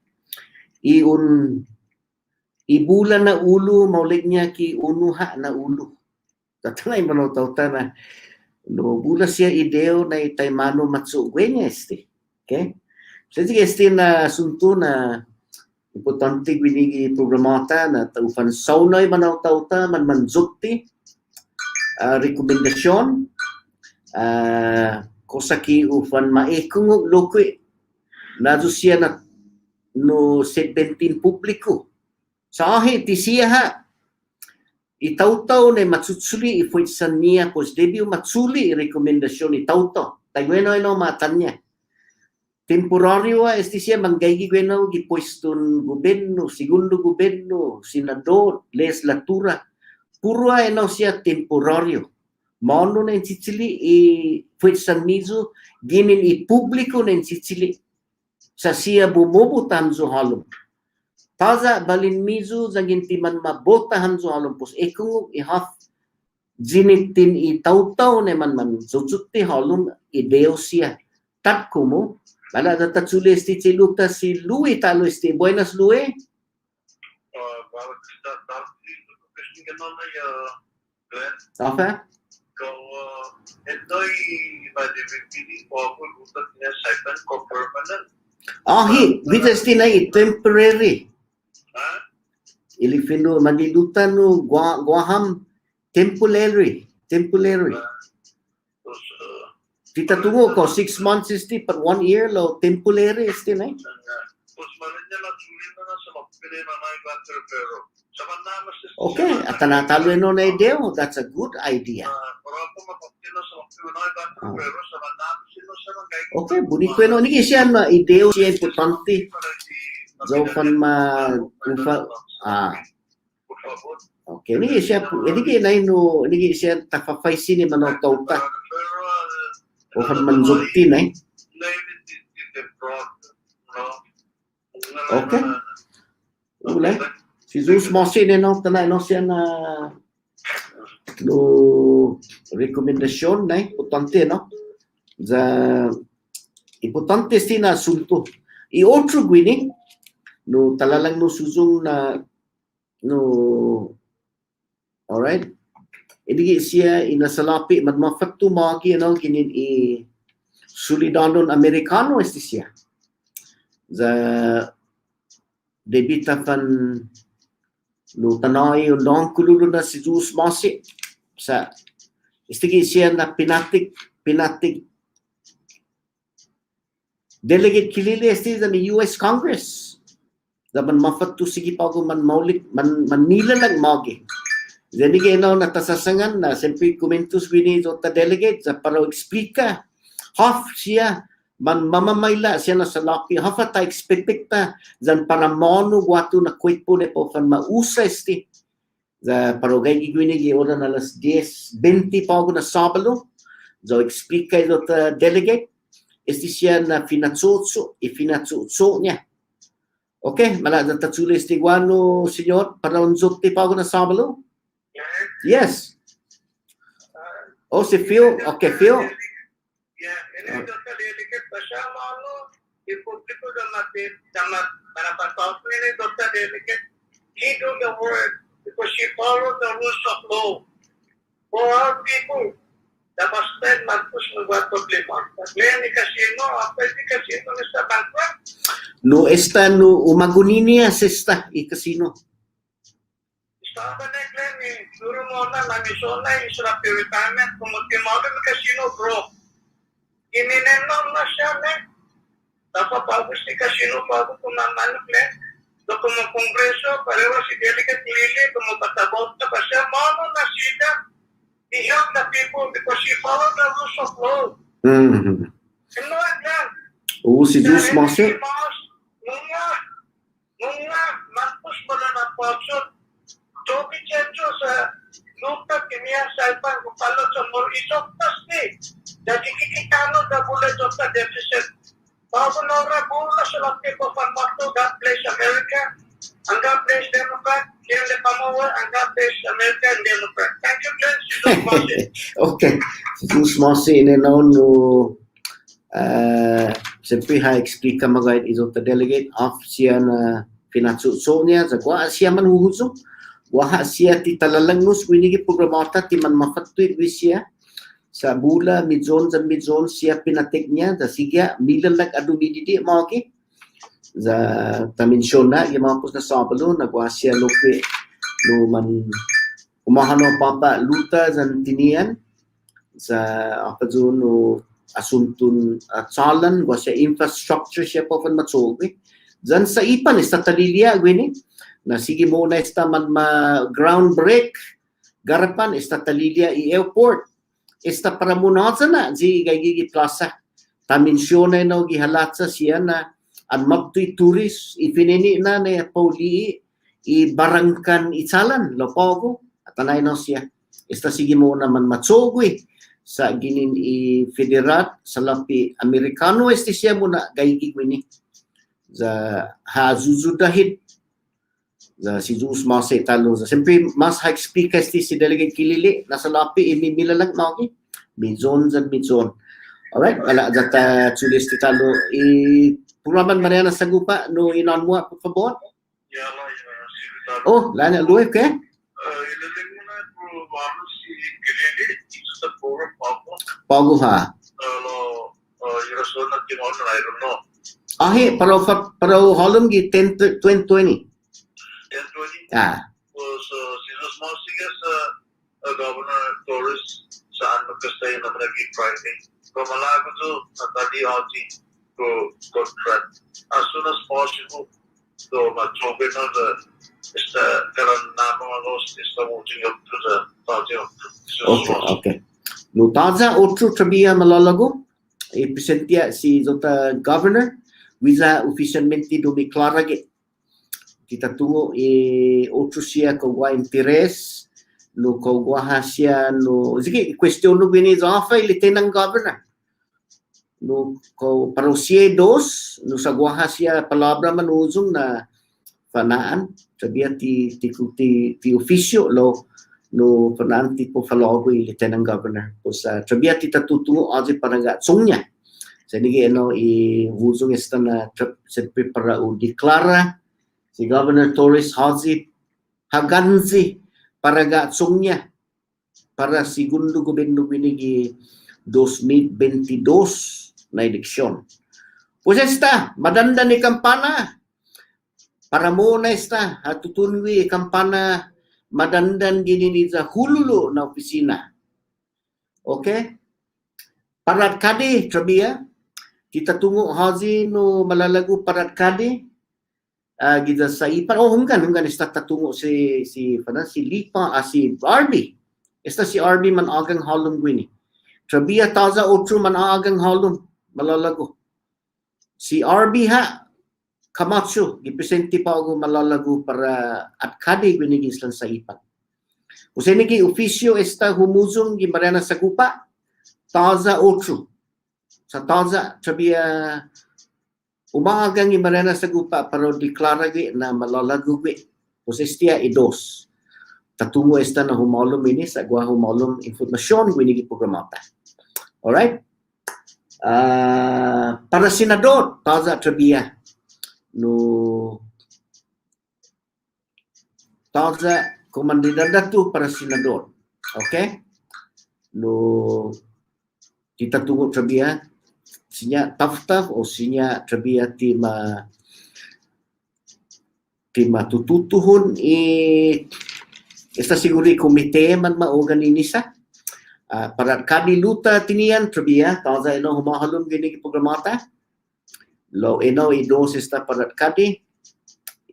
Ibulan na ulo maulig niya ki unuha na ulo. Tatanay man taw ta na no bula siya ideo na itay mano matsu gwenya este. Okay? So sige este na sunto na importante gwinigi programata na taufan saunay man taw ta man manzukti. Rekomendasyon kosaki ufan maekung lokwe nazo siya na no 17 publiko sa ahi ti siya ha itaw-taw na matsutsuli ifuitsan niya pos debut matsuli rekomendasyon itaw-taw tagweno ino matanya temporaryo este siya manggaygi gweno gipueston gobyerno segundo gobyerno senador legislatura puro ino siya temporaryo. Mano na in Sicily fuitsan nizo ginin ipubliko na in Sicily sa siya bumubutan zo halom. Taza balin mizo zagin timan mabotahan zo halom pos kung ihaf zinitin itaw-taw na man susuti halom ideo siya. Tat kumo bala data tsuli esti luta si Louie talo esti buenas Louie. Apa? Kalau endoy madibili po ako lutat niya saipan ko permanent. Vitas tinay temporary. Ha? Ilifino manilutan no guaham temporary. Terus Kita tungo ko 6 months isti per 1 year lo temporary isti nay. terus malanya lang sulit na sa mapili na may batter pero Okay, at natalo no na ideo. That's a good idea. Okay, bonito no. Niki siya na ideo siya importante. So fan okay, niki siya takafay sini manotaw ta. O fan manzukti na Okay. Ulay. Si Zeus Mosi no tanay no siya na no rekomendasyon na importante no za importante si na asunto i otro gwini no talalang no suzong na no alright idigi siya inasalapi madmafatu magi no kinin i solidanon americano esti siya za debita fan no tanay yung long kululo na si Zeus Mosi sa istigi siya na pinatik delegate kilili esti sa US Congress daban mafatu sige pa man maulik man nilalag magi deni geno na tasasangan na siyempre komentos wini ta delegate sa para explica half siya man mamamayla siya na sa laki hafa ta expecta zan para mono guatu na kwit po ne po fan mausa esti za parogay gigwini gi oran alas 10:20 pa na sabalo zo explica ito delegate esti siya na finatsutsu niya. Okay, malada tatsuli esti guano senyor para unzuti pa na sabalo. Yes. Oh, si Phil. Okay, Phil. Yeah, ini dokter delegate bersama lo di publik udah mati sama para pasal ini dokter delegate he do the work because she follow the rules of law for all people. Dapat spend mampus membuat problema. Kalian di kasino, apa di kasino está bankrupt? No está no umagunini asista i casino. Estaba de claim duro mona la misona y sura retirement como que model casino bro. Ininennom na siya dapat bagus di casino bago kumaman plan. Do como congreso pareho si delegate lili como patabot na siya mono na siya. He helped the people because he followed the rules of law. Mm-hmm. Ano yan? Si Diyos Mose. Nunga, mampus mo na ng pagsun. Tobi chencho sa lupa kimia saipan kupalo sa more isoktas ni. Jadi kikitano da bula sa deficit. Bago na ora bula sa laki ko fanmakto God bless America. Ang God bless Democrat. Kaya le pamawa ang God bless America and Democrat. Thank you, Glenn. Si Diyos Mose. Okay. Si Diyos Mose ini no siyempre ha-explica magayad ito ta delegate of siya na finatsutso niya sa kwa siya man huhuso waha siya ti talalangnos winigi programata ti man mafattuit wi siya sa bula midzon siya pinatek niya da sigya milalag adu mididi maki za tamensyon na yung mga pus na sabalo nagwa siya loke no man umahano papa luta zan tinian sa apa no asuntun calan gwa siya infrastructure siya po fan matsogi zan sa ipan is tatalilia gwini na sige mo na esta man ma ground break garapan is tatalilia i airport esta para munasa na zi gigi plaza tamensyon na gihalatsa siya na an magtoy turis ifinini na na pauli i barangkan itsalan lopogo at anay no siya esta sige mo naman matsogi sa ginin i federat sa lapi Amerikano este siya muna gaigi gwini za hazuzudahit za si Zeus Mase talo za siyempre mas high speaker este si delegate kilili nasa lapi imimila lang maki midzon alright wala data tulis ti talo i programan Marianas Agupa no inon mo por favor Ya Allah, ya Allah. oh lana luwe ke Ilalim mo na po vamos si Gilili dito sa forum Pablo. pago ha Yung rason na timon na I don't know. ahi para holom gi 10 2020 And 20 ah was Jesus Mosigas Governor Torres sa ano kasi na naging Friday. Kumalago to natali hati to contract as soon as possible. So matsobe na esta karan naman anos esta voting up to the party of okay no taza otro trabia malalago i-presentia si Zota Governor visa ufficialmente dumiklara ge kita tungo otro siya kagwa interes no kagwa siya no sige question no bini zafa Lieutenant Governor no ko parosie dos no sa gwaha siya palabra manuzong na fanaan sabia ti officio lo no fanaan ti po falogo Lieutenant Governor po sa sabia ti tatutungo azi paraga songnya sa nigi ano i wuzong esta na sempre para o deklara si Governor Torres haganzi paraga songnya para segundo gobierno binigi 2022 na eleksyon. Pues esta, madanda ni kampana. Para mo na esta, hatutunwi kampana madandan gini sa hululo na opisina. Okay? Parat kadi, trabia. Kita tungo hazi no malalago parat kadi. Gida sa ipan. Oh, hunggan esta tatungo si Lipa, si Arby. Esta si Arby man agang halong gwini. Trabia taza otro man agang halong malalago. Si RB ha, Camacho, gipresente pa ako malalago para at kadi binigis lang sa ipan. Kung sa niki ofisyo esta humuzong gi Marianas Agupa, taza otro. Sa taza, trabia umagang gi Marianas Agupa para deklara gi na malalago gi. Kung sa estia idos. Tatungo esta na humalom ini sa gua humalom informasyon winigi programata. Alright? Para senador, taza trabia. No taza komandidata para senador. Okay? No kita tunggu trabia sinya taftaf o sinya trabia tima tututuhon esta siguri komite man maorganisa para kadiluta tinian trabia taza ino humahalom gini programata lo ino idos esta para kadi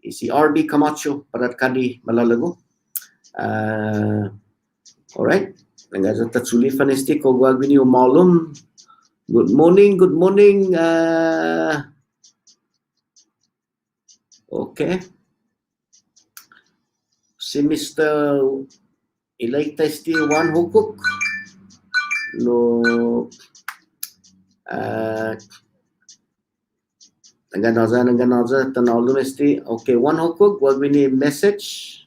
si RB Camacho para kadi malalago. Alright. Nangasa tatsulifan este ko gawin yung malum. Good morning. Okay. Si Mr. Ilaita este one hukuk. No. Naganaza tanawlo este. Okay, one hukuk gawin yung message.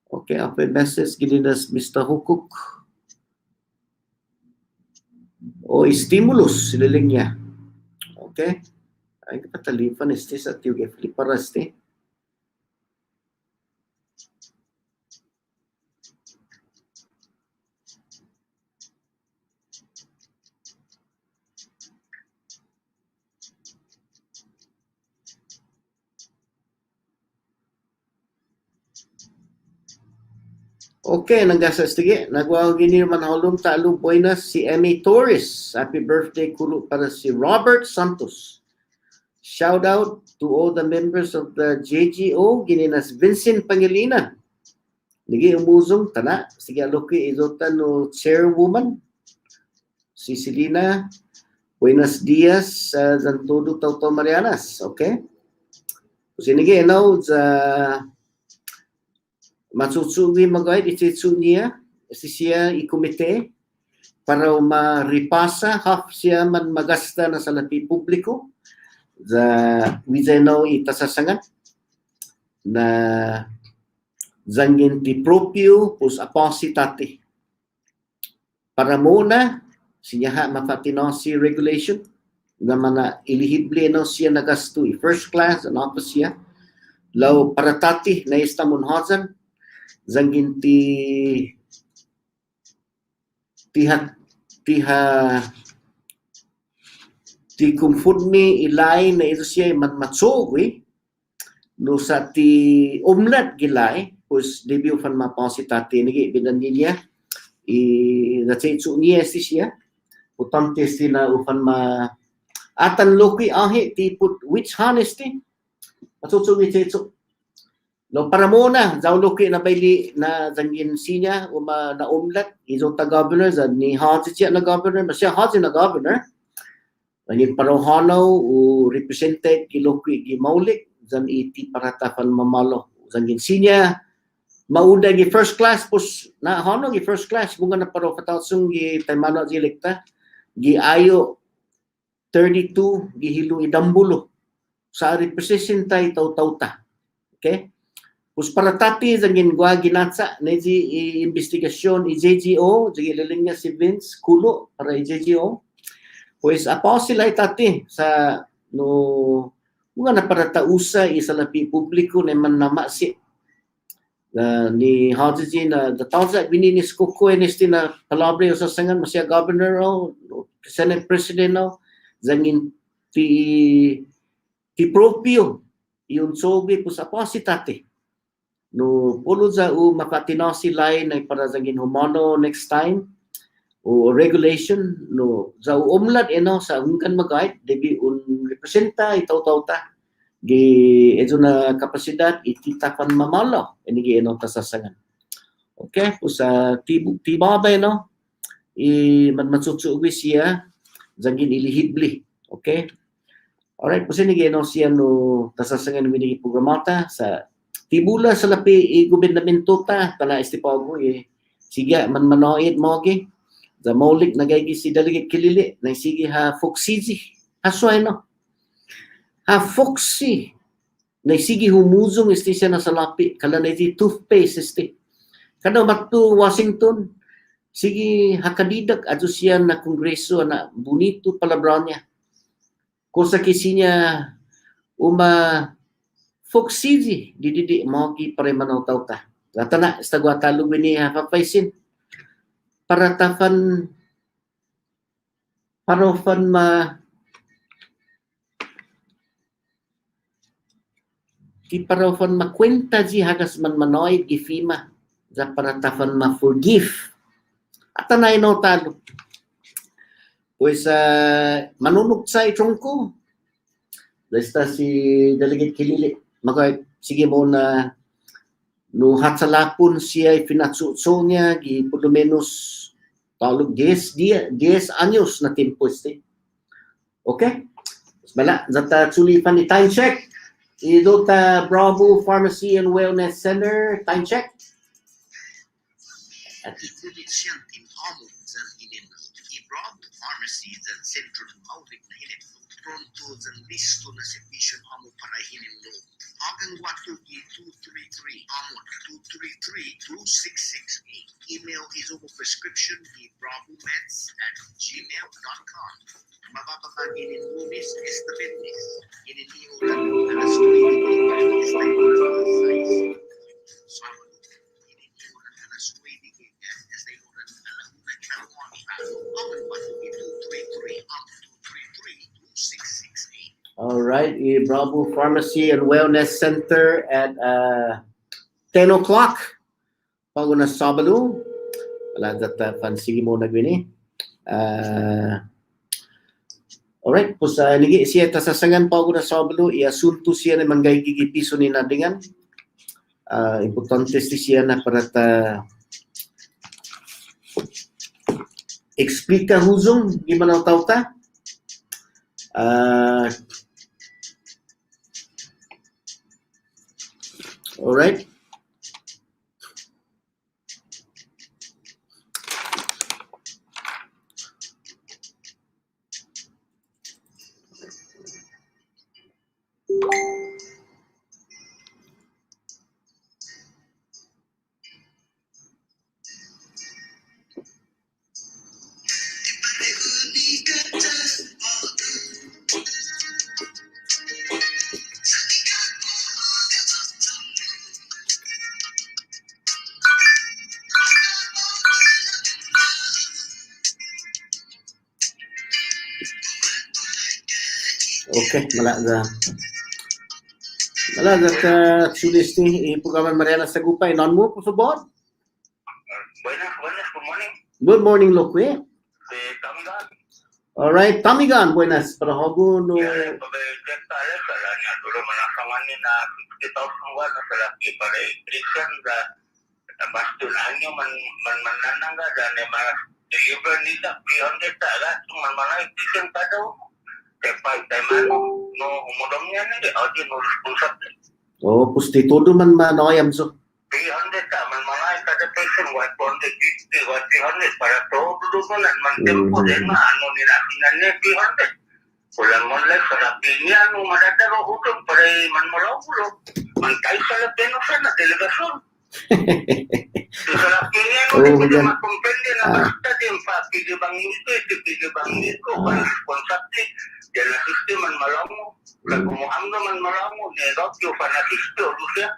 Okay, apa message gininas Mr. Hukuk? O stimulus sililing niya. Okay? Ay katalifan este sa tiyo gefli para este. Okay, nanggasas tige. Nagwaw gini manhalom talo buenas si Emmy Torres. Happy birthday kulo para si Robert Santos. Shout out to all the members of the JGO. Gininas Vincent Pangilinan. Nigi umuzong tana. Sige aloki izota no chairwoman. Si Selina. Buenos dias sa Zantodo Tauto Marianas. Okay? Kasi nigi now sa matsutsugi magayad ititsu niya siya ikomite para maripasa half siya man magasta na sa lapi publiko za wizeno itasasangan na zangin ti proprio pus apositati para muna siya mafatino si regulation na mana ilihible no siya nagasto first class ano pa siya law para tati na istamunhazan zangin ti kumfudmi ilay na ito siya matsogi no sa ti umlat gilay pues debut fan mapositati nigi bidan niya natsetsu niya siya utante sila ufan ma atan loki ahi ti put which honesty matsutsugi tsetsu no para muna zawloki na bayli na zangin sinya uma na umlat izo ta governor za ni haji na governor masya haji na governor naging parohanaw o represented kiloki gimaulik zan iti paratafan mamalo zangin sinya mauda gi first class pus na hono gi first class bunga na paro katatsung gi taymano gi elekta gi ayo 32 gi hilo idambulo sa representay taw-tawta okay. Pus para tati zangin gua ginatsa na investigasyon JGO, jagi liling niya si Vince Kulo para JGO. Pues apaw sila itati sa no mga na para tausa isa lapi publiko na man namasi ni Haji na the tawza bininis kuko enesti na palabre sa sangan masya governor o senate president o zangin ti propio yun sobi pus apaw si tati no pulo za u makatinaw sila na para zangin humano next time o regulation no za umlat eno sa hungkan magait debi un representa itaw-tawta gi ezo na kapasidad ititapan mamalo enigi eno tasasangan okay po sa tibabay no i matsutsuwi siya zangin ilihibli okay Alright, po sinigeno siya no tasasangan winigi programata sa tibula sa lapi gobernamento ta tana istipago siga man manoid mo gi the maulik nagaygi si delegate kilili na sige ha foxiji hasway no ha foxy na sige humuzong isti siya na sa lapi kala na iti toothpaste isti kada matu Washington sige hakadidak adto siya na kongreso na bonito palabra niya kosa kisinya uma foxiji dididi mogi pare manaw ta latana istagwa talog ni papaisin para tafan parofan parofan makwenta ji hagas man manoy gifima za para tafan ma forgive atanay no talo pues manunok sa itrongko basta si delegate kilili magay sige mo na no hatsalapon siya pinatsuso niya gi por lo menos talog 10 anyos na tempo este okay bala zata sulipan ni time check idota Bravo Pharmacy and Wellness Center time check Ikudit siyang tinhamog sa inin i-Bravo Pharmacy sa Central Maulik na hinip pronto sa listo na servisyon amo para hinimlo. Agang wato gi 233 amot 233-2668. Email is over prescription di bravomeds@gmail.com. Mababagin in Lunes esta Viernes. Ininiulan alas 9 esta size. Sábado. Ininiulan alas 9 esta ulan alauna kalawang talo. Agang wato gi 233 amot 233-2668. all right Bravo Pharmacy and Wellness Center at 10 o'clock pag na Sabado wala data pansigi mo nagwini alright po sa nigi siya tasasangan pag na Sabado iasunto siya na manggay gigipiso ni nadingan importante siya na para ta explica huzong gimana tao ta all right okay malaga ka sulis ni programan Marianas Agupa non mo po favor Buenas, good morning. good morning Lokwe Tamigan. all right Tamigan buenas para hogo no Pag-check tayo sa niya, tulo manakangan ni na 50,000 wala sa laki para Christian na bastunan nyo mananangga na ma-deliver nila 300 taga manmanay Christian pa daw. Kaya tayo no umudong niya nila, di no responsable. oh pusti todo man manoyam so 300 ta manmanay kada person 150, 300 para todo mo na man tempo din ano nila niya 300. Kulang mo lang sa lapinya no madadaro utong para manmalaw-ulo. Mantay sa lapino sa na delegasyon. Sa lapinya no hindi makumpende na basta din pa pigibang ito, responsable. Yan na system manmalaw mo. Kagumuham naman malaw mo, nilot yung fanatisto, siya.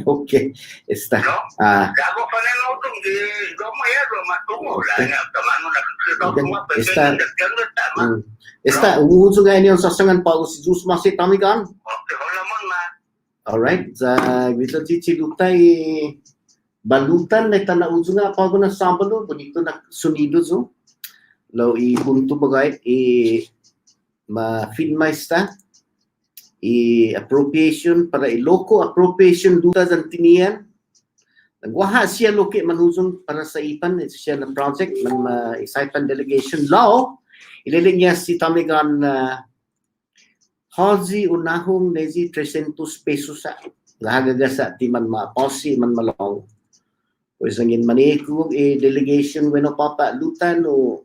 okay está No? Gago pa na utong di gomaya matungo. Lagi na kamano nakikita ko está umuzo nga niyon sa sangan pa si Jus Masi Tamigan okay, wala man ma. all right sa gito chilutay balutan na tanauzo nga pa na Sabado bonito na sunido zo law punto bagay ma-filmaista appropriation para iloko appropriation duta dan tinian nagwaha siya loke manhuzong para sa ipan siya na project man isaipan delegation law ililing niya si Tamigan Hazi unahong nezi 300 pesos sa lahagaga sa timan ma-posi man malong. Pues angin maniku delegation weno papa lutan o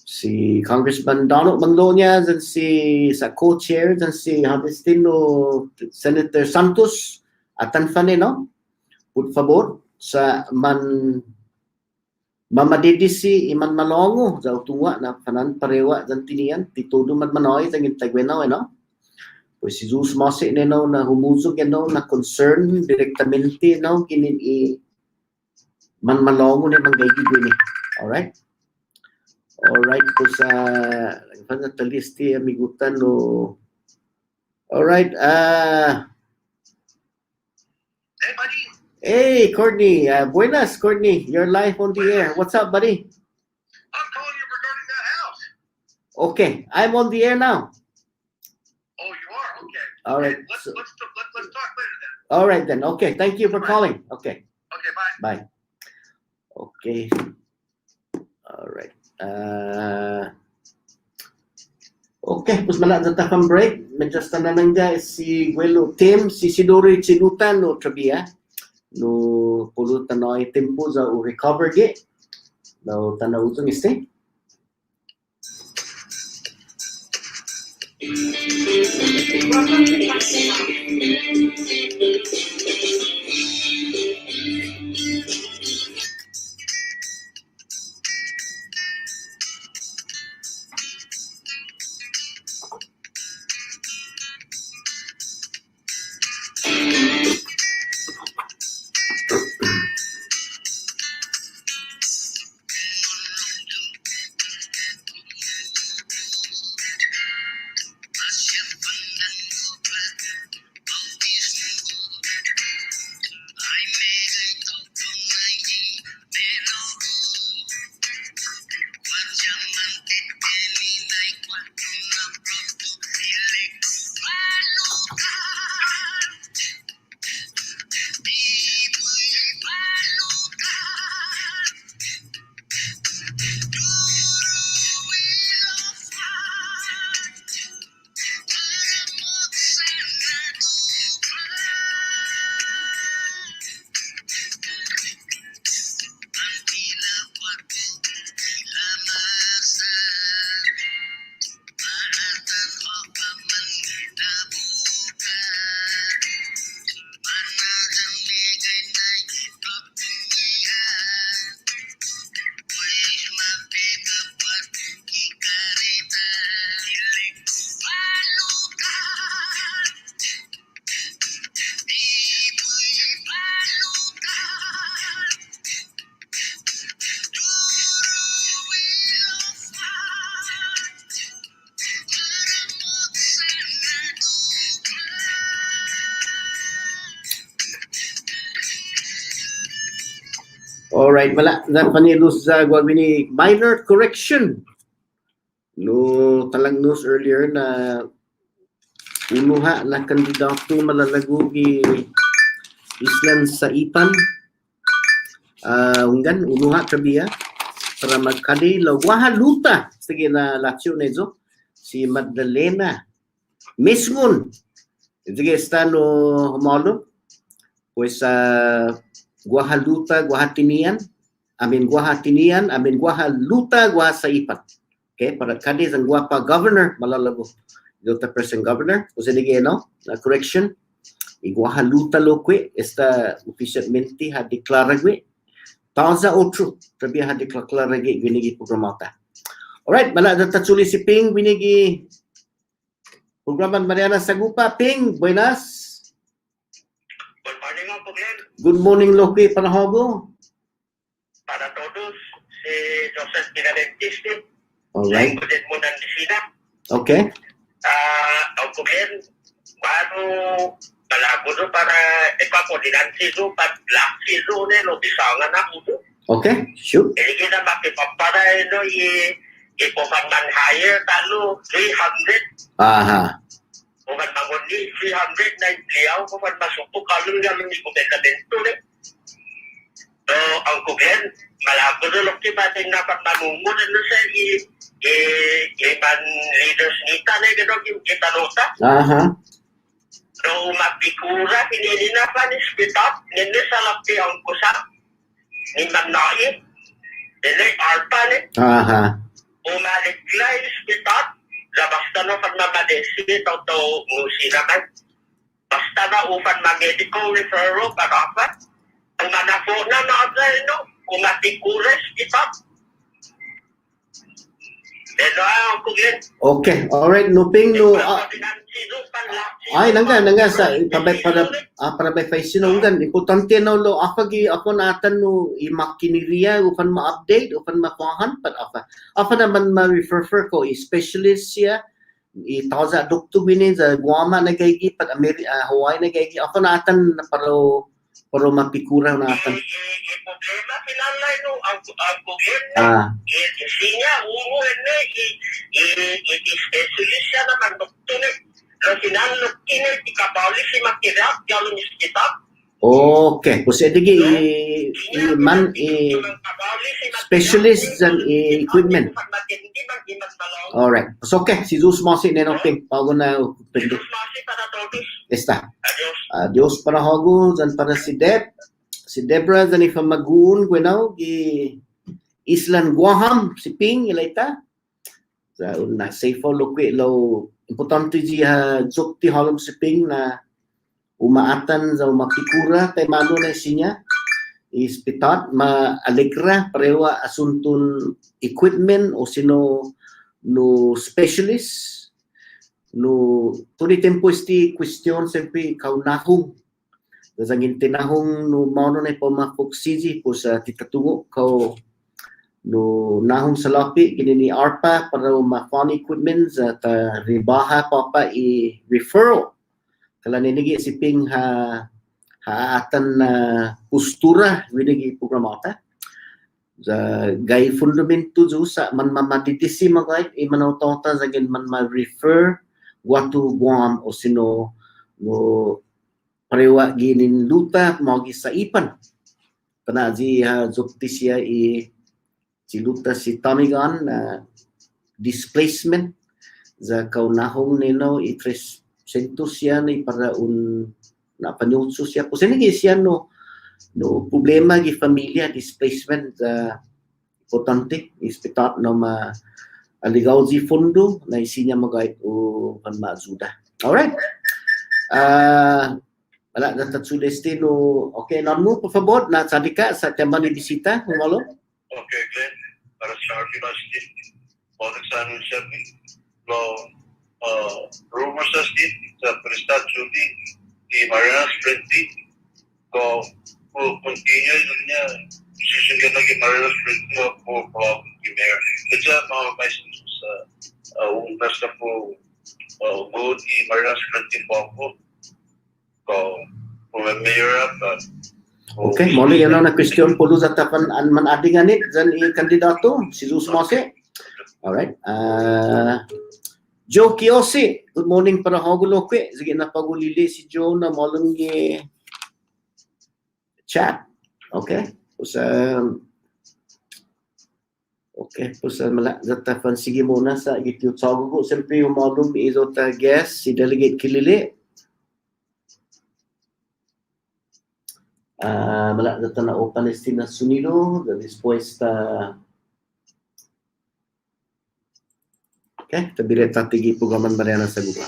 si Congressman Donald Manglonia dan si sa co-chair dan si Agustino Senator Santos atan fane no por favor sa mamadidisi iman malongo sa utunga na fanan parewa dan tinian titudo man manoy tangin tagwenaw no pues si Jesus masi no na humusog no na concern directamente no kinin i man malongo ni manggaygi ni. Alright, pues panatalisti amigutan no. Alright, Hey, buddy. hey Courtney, buenas Courtney, you're live on the air. What's up, buddy? I'm calling you regarding that house. Okay, I'm on the air now. Oh, you are? Okay. All right. Let's talk later then. All right then. Okay, thank you for calling. Okay. Okay, bye. Bye. Okay. All right. Okay, pues mala data from break. Medyo tanan nga si Guelo Tim, si Sidori Chinutan no trabia. No pulutan no tempo za u recover ge. No tanaw utong este. Alright, wala na panilus sa gwabini minor correction. No talang news earlier na unuha na kandidato malalago gi Islan sa Ipan. Hunggan unuha kabiya para magkadi lawwahan luta sige na laksyon nezo si Magdalena Misngon. Sige estano humalo pues Guahaluta, Guahatinian, Guahaluta, Guahasaipan. Okay, para kadi ang guapa governor, malalago. Dota person governor, o sinige no, na correction. Guahaluta loque, esta oficialmente ha declara gue. Tauza otro, tabi ha declara gue, ginigi programata. Alright, bala data tsuli si Ping, binigi programan Marianas Agupa. Ping, buenas. Good morning mga Puglen. Good morning, Loki Panahogo. Para todos, si Joseph Pinalentiste. Alright. Sa mo ng Lisina. Okay. Ang Puglen, bago malago do para ipapulinan sido, pag-black sido nilo, bisangan na po. Okay, shoot. Hindi na makipapara ino, ipumanman hire, talo, 300. Aha. Kung mangon ni 300 na impliyaw, kung masupok kalong namin ni Kumentamento eh. So, ang Kugen, malabo na lang kibating dapat manungon ano sa Iban leaders nita na gano'n yung kitanota. Aha. No mapikura, hinili na pa ni Spitat, nini sa lapi ang kusap, ni Manai, nini Arpa ni, Aha. umaliklay Spitat, basta na pag mamadesi, ito musinaman. Basta na ufan mag-medical referral, parapat. Ang manafo na naagay, no, kumapikura Spitat. Pero ang kugin, Okay, alright, nuping no. Ay, nangga sa para fay sinunggan. Importante no lo ako natan no imakiniriya ufan ma-update ufan makuhan pat apa naman ma-refer ko specialist siya itaza doktor binin sa Guama nagaygi pat Hawaii nagaygi ako natan para mapikura natan. Problema kinalay no ang kugin siya umo specialist siya naman doktor Rasinal kini tikabali si makirap galon iskitak. Okay, pues edigi specialist and equipment. Alright. So okay, si Zeus Masi nenoping pago na pindi. Esta. Adios para hago dan para si Debra dan ifa magun gwenaw gi Island Guaham si Ping ilaita. Sa una safe lo importante dia jokti halom si Ping na umaatan sa mapikura tay mano na sinya ispitat ma-alegra parewa asuntun equipment o sino no specialist no tuni tempo esti question sempre kaunahong dasangin tinahong no mano na pamafoksiji po sa titatungo kau no nahong salapi kini ni ARPA para ma-phone equipment at ribaha papa i-referral kala ninigi si Ping haatan na postura winigi programata sa gay fundamento jo sa man mamatitisi magay imanawtawta sa gin man ma-refer watu Guam o sino no parewa ginin luta magi sa ipan kana ji jokti siya si luta si Tamigan na displacement sa kaunahong nino sentos siya ni para napanyutso siya po sinigi siya no problema gi familia displacement importante ispitat no aligaw si fondo na isinya magay o panmazuda. Alright, wala na tatsudesti no okay namo por favor na sadika sa tema ni bisita humalo. Okay, Glenn, para sa University, Bonus Annual Service, Law, rumors sa state, sa Prestat Judy, di Marianas Agupa, ko continue niya, decision ka naging Marianas Agupa po Mayor. Kaya mga vice sa untas na po, good di Marianas Agupa po, ko Mayor at okay, muli yan na question po sa tapan man adinganit dyan kandidato si Zeus Mose. Alright. Joe Kiyosi, good morning para hagulo kwe. Sige na pagulili si Joe na molong chat. Okay. Pues malak tapan sige muna sa gitu tago ko. Siyempre yung molong iso ta guest si Delegate Kilili. Malak na o Palestina Sunido, después okay, tabire tatigi programan Marianas Agupa.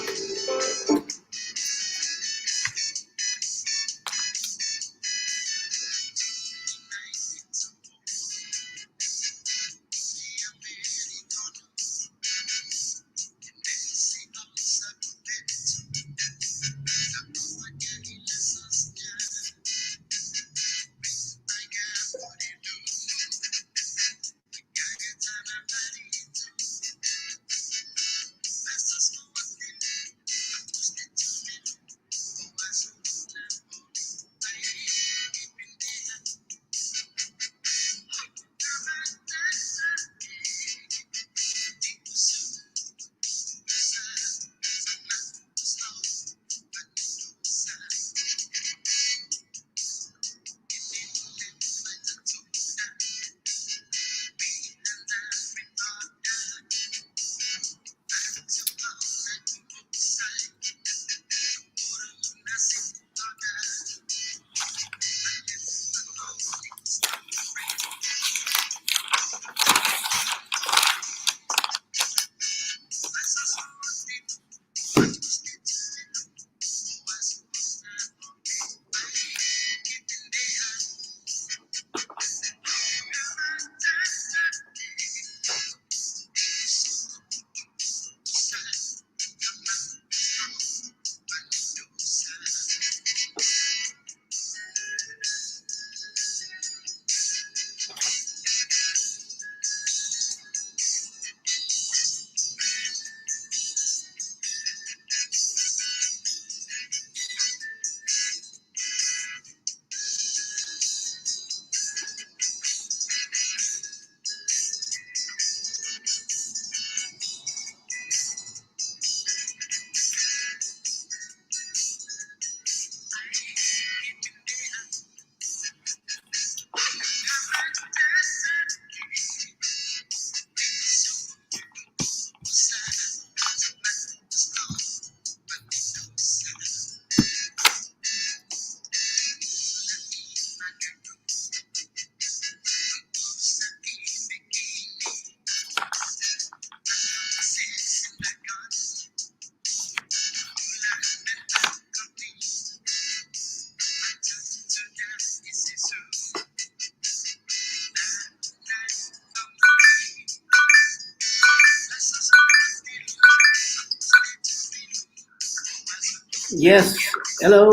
Yes. Hello.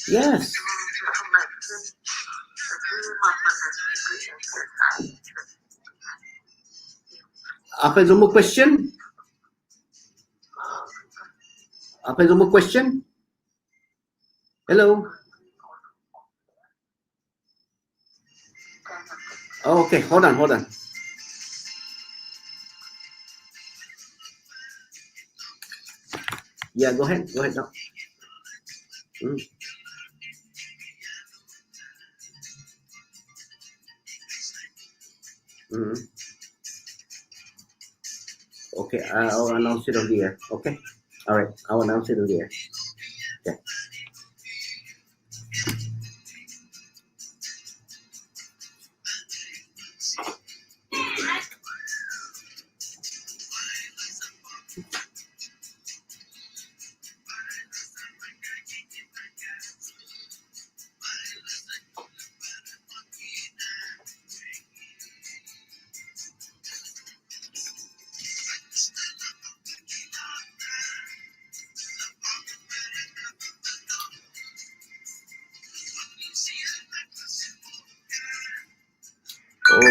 Yes. Apa yang semua question? Apa yang semua question? Hello. Oh, okay. Hold on. Yeah, go ahead now. Okay, I'll announce it on the air. Okay. All right, I'll announce it on the air. Okay. Oh.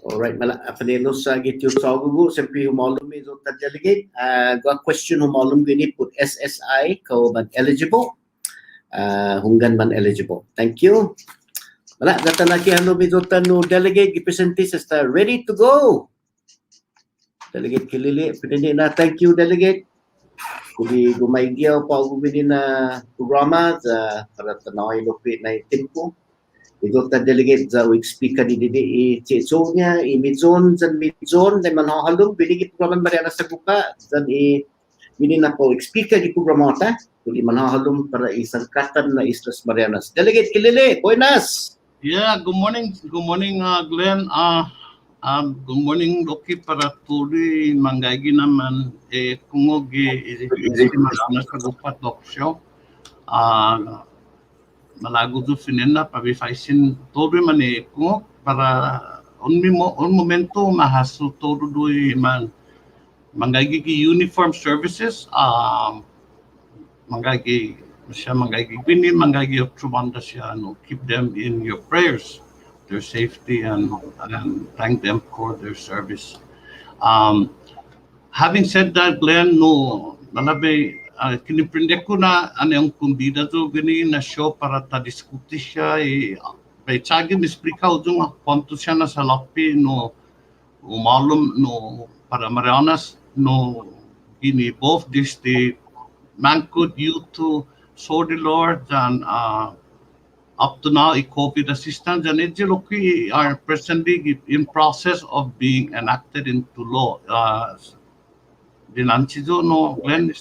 Alright, Panelos get your sagugo, siyempre humalum is on delegate. Got question humalum gini put SSI ko man eligible. Hunggan man eligible. Thank you. Wala, gata na ki ano bizotan no delegate representatives is ready to go. Delegate Kilili, pinili na thank you delegate. Kuli gumaygiyaw pa gumini na programa para tanaway lupit na tempo. Ito ta delegate za week speaker di i-cheso niya, i-midzon, zan midzon, na manhahalong, binigit programan Marianas Agupa, zan bini na po speaker di programa ta, kuli manhahalong para isangkatan na Islas Marianas. Delegate Kilili, buenas! Yeah, good morning, Glenn. Good morning, Loki, para tuli manggagi naman kungogi Marianas Agupa talk show. Malago do finenda pabifaisin todo man kung para on momento mahasu todo do man manggagi uniform services manggagi bini manggagi trubanda siya no, keep them in your prayers, their safety and thank them for their service. Having said that, Glenn, no malabi kiniprende ko na yung kumbida to gani na show para ta diskuti siya by tsagi misplikaw dung punto siya na sa lapi no umalum no para Marianas no ini both this the Mancud due to Sordilor and up to now COVID assistance and Ejiloki are presently in process of being enacted into law. Dinanchizo no Glenn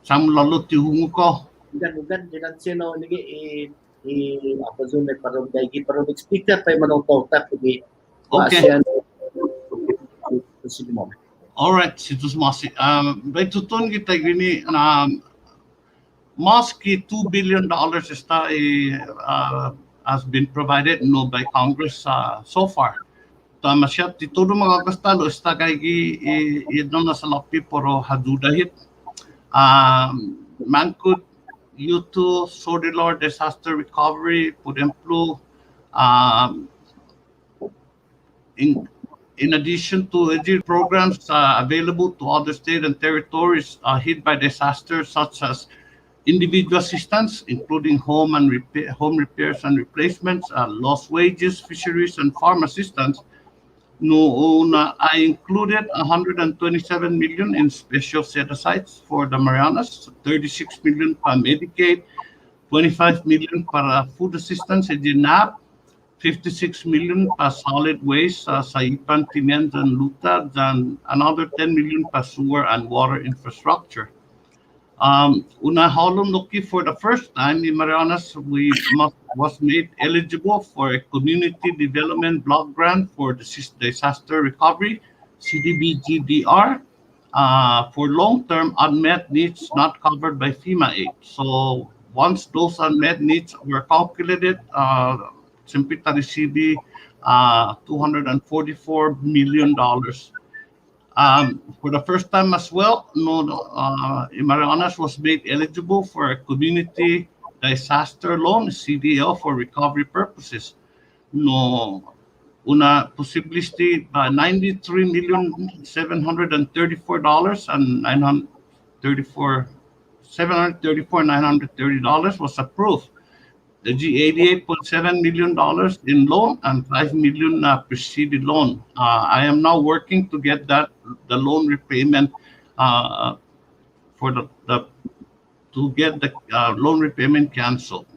Sam lalo tihungo ko. Ugan dinansiyo nigi apa zone para gagi para speaker pa manong pauta pagi. Okay. All right, situs masi. By tutun kita gini mosque $2 billion has been provided no by Congress so far. Tama siya titudo mga kastalo esta kay idno na sa lapi poro hadudahit. Mancud U2 Sordilor disaster recovery pudemplo in addition to programs available to other states and territories hit by disasters such as individual assistance, including home repairs and replacements, lost wages, fisheries, and farm assistance. I included 127 million in special set-asides for the Marianas, 36 million for Medicaid, 25 million para food assistance in NAP, 56 million pa solid waste sa Ipan, Tinian, and Luta, and another 10 million pa sewer and water infrastructure. Unahalong Loki for the first time in Marianas, was made eligible for a community development block grant for the disaster recovery, CDBGDR, for long-term unmet needs not covered by FEMA aid. So once those unmet needs were calculated, Simpita received $244 million. For the first time as well, Marianas was made eligible for a community disaster loan (CDL) for recovery purposes. No, una posibility $93,734 and 934 $734,930 was approved. The G $88.7 million in loan and $5 million preceded loan. I am now working to get the loan repayment for the to get the loan repayment canceled.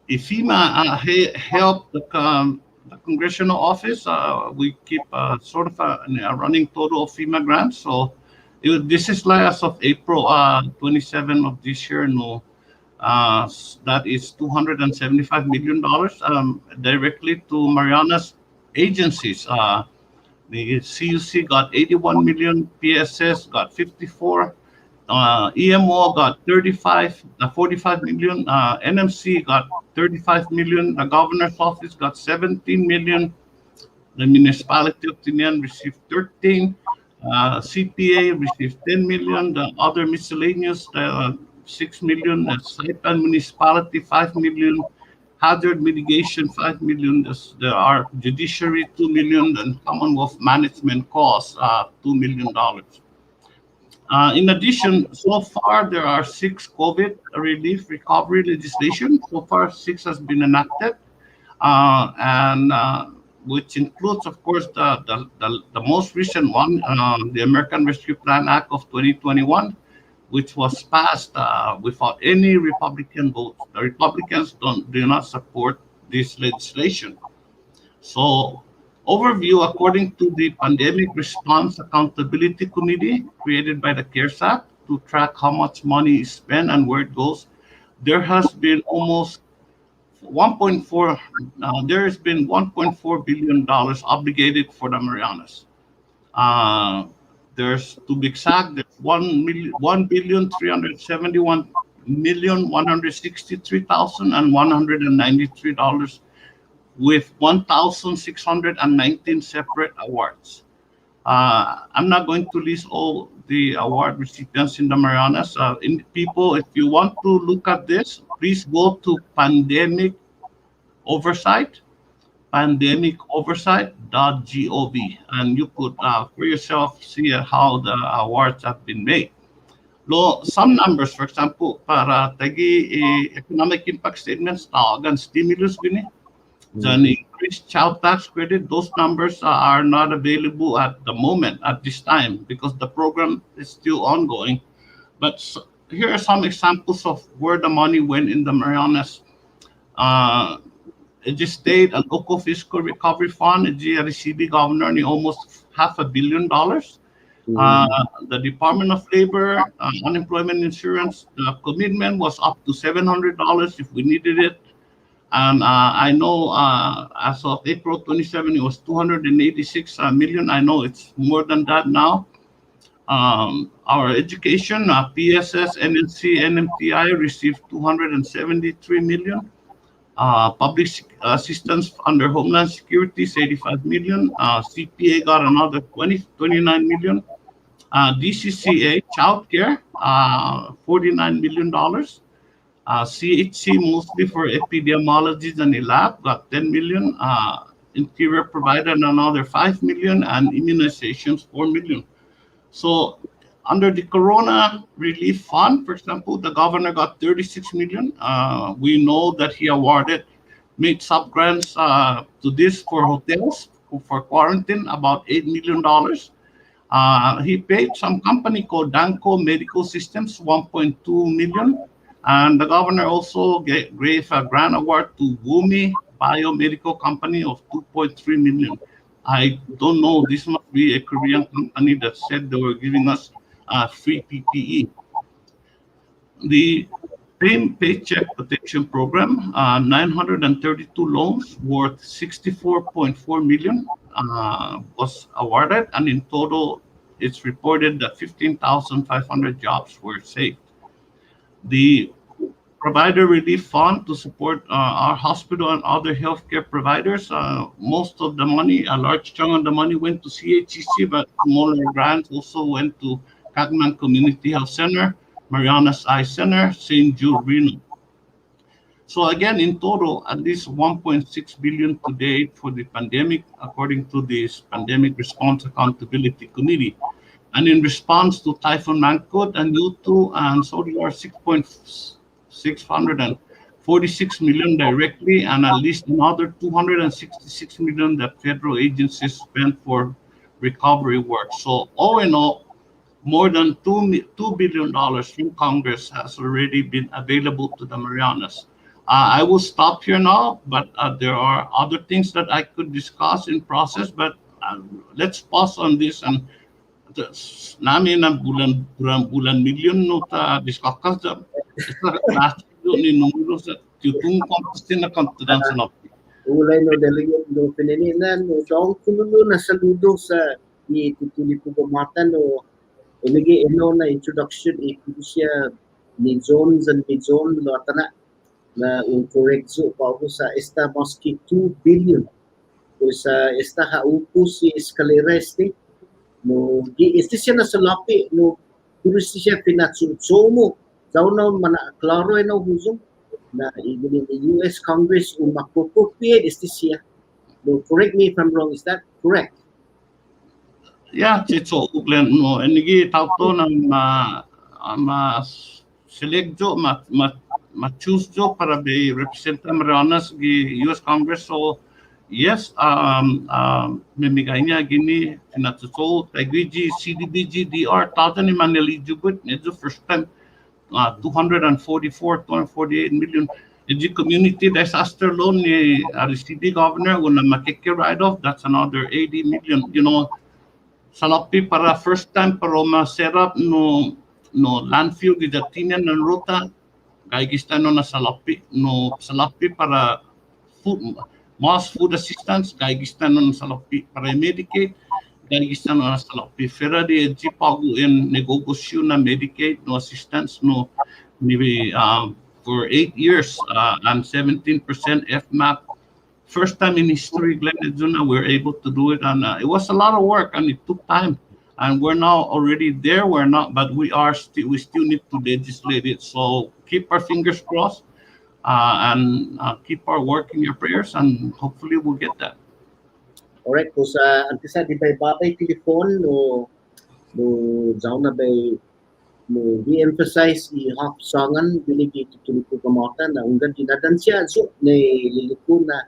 If FEMA help the congressional office, we keep sort of a running total of FEMA grants. So this is like as of April 27 of this year. No, that is $275 million directly to Marianas agencies. The CUC got 81 million, PSS got 54, EMO got 45 million, NMC got 35 million, the governor's office got 17 million, the municipality of Tinian received 13, CPA received 10 million, the other miscellaneous 6 million, the Saipan municipality 5 million, hazard mitigation 5 million, there are judiciary 2 million, and Commonwealth management costs $2 million. In addition, so far there are 6 COVID relief recovery legislation. So far 6 has been enacted, and which includes, of course, the most recent one, the American Rescue Plan Act of 2021, which was passed without any Republican votes. The Republicans do not support this legislation. So, overview, according to the Pandemic Response Accountability Committee created by the CARES Act to track how much money is spent and where it goes, there has been almost there has been $1.4 billion obligated for the Marianas. There's, to be exact, there's $1,371,163,193 with 1,619 separate awards. I'm not going to list all the award recipients in the Marianas. People, if you want to look at this, please go to pandemic oversight, pandemicoversight.gov, and you could for yourself see how the awards have been made. Some numbers, for example, para tagi economic impact statements, tawagan stimulus gini, the increased child tax credit, those numbers are not available at the moment, at this time, because the program is still ongoing. But here are some examples of where the money went in the Marianas. The state and local fiscal recovery fund, the received governor ni almost $500 million. The Department of Labor, unemployment insurance, the commitment was up to $700 if we needed it. And I know as of April 27, it was 286 million. I know it's more than that now. Our education, PSS, NNC, NMTI received 273 million. Public assistance under Homeland Security is 85 million. CPA got another 29 million. DCCA, childcare, $49 million. CHC, mostly for epidemiologists and the lab, got 10 million. Interior provided another 5 million, and immunizations 4 million. So under the Corona Relief Fund, for example, the governor got 36 million. We know that he made sub-grants to this for hotels for quarantine, about $8 million. He paid some company called Danco Medical Systems 1.2 million. And the governor also gave a grant award to Wumi Biomedical Company of 2.3 million. I don't know, this must be a Korean company that said they were giving us free PPE. The Paycheck Protection Program, 932 loans worth 64.4 million was awarded, and in total, it's reported that 15,500 jobs were saved. The provider relief fund to support our hospital and other healthcare providers. Most of the money, a large chunk of the money went to CHCC, but smaller grants also went to Cagman Community Health Center, Marianas Eye Center, St. Jude Reno. So again, in total, at least 1.6 billion to date for the pandemic, according to this Pandemic Response Accountability Committee. And in response to Typhoon Mangkhut and U2, and so there are 646 million directly, and at least another 266 million that federal agencies spent for recovery work. So all in all, more than $2 billion from Congress has already been available to the Marianas. I will stop here now, but there are other things that I could discuss in process, but let's pause on this. And namin ang bulan milyon no ta discuss da last ni numero sa tutong kompostin na kantudan sa lapi. Ulay no delegate no pinininan no daw kunulo na saludo sa itutuli ko gamatan no umigi eno na introduction ito siya mid-zones and mid-zone latana na correct so pa sa esta maski 2 billion o sa esta haupo si escalera este no este siya na sa lapi no puro siya pinatsumo daw na mana klaro eno huzong na even in the US Congress appropriate este siya no correct me if I'm wrong, is that correct? Yeah, Chicho Uglen no enigi tauto na select ma choose jo para be represent Marianas gi US Congress. So yes, memigay niya gini pinatuto tagwiji CDBG DR tatan ni man eligible medyo first time 248 million. The community disaster loan ni city governor una makike write off, that's another 80 million. You know, salapi para first time para ma-set up no landfill di Datinan ng ruta kay gistano na salapi para mass food assistance kay gistano na salapi para Medicaid kay gistano na salapi fera di pago in negosyo na Medicaid no assistance no for 8 years and 17% FMAP. First time in history, Glenn and Juna were able to do it, and it was a lot of work and it took time. And we're now already there. We're not, but we still need to legislate it. So keep our fingers crossed and keep our work in your prayers, and hopefully we'll get that. Alright, so sa antisa di bay babay telefon no zauna bay no de-emphasize i hap sangan binigi tutulik ko kamata na unggan dinadan siya so na liliko na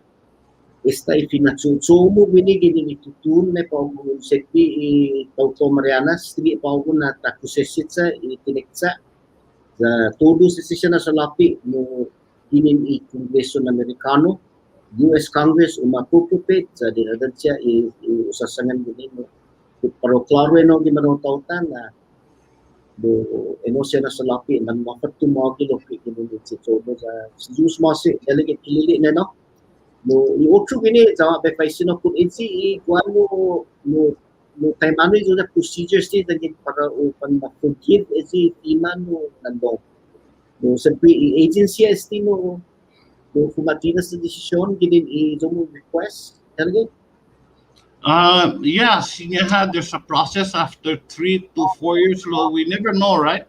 estay finatsumo binigi ni tutun na paugun sekti i tauto Marianas tigi paugun na takusesit sa itineksa sa todo session na sa lapi no dinin i Kongreso Amerikano US Congress umapupupit sa dinadan siya i usasangan binigi pero klaro no di manotautan na do eno siya na sa lapi man mapatumaw kilopi kinunit si Chobo sa Zeus Masi delegate kilili na no i otro gini sa may paisino kung insi i kuan mo time ano yung procedures din para upan ma-forgive isi iman mo nandong no sabi i-agency esti no kumatina sa desisyon ginin i-zoom request talaga. Yes, there's a process after 3 to 4 years law. We never know, right?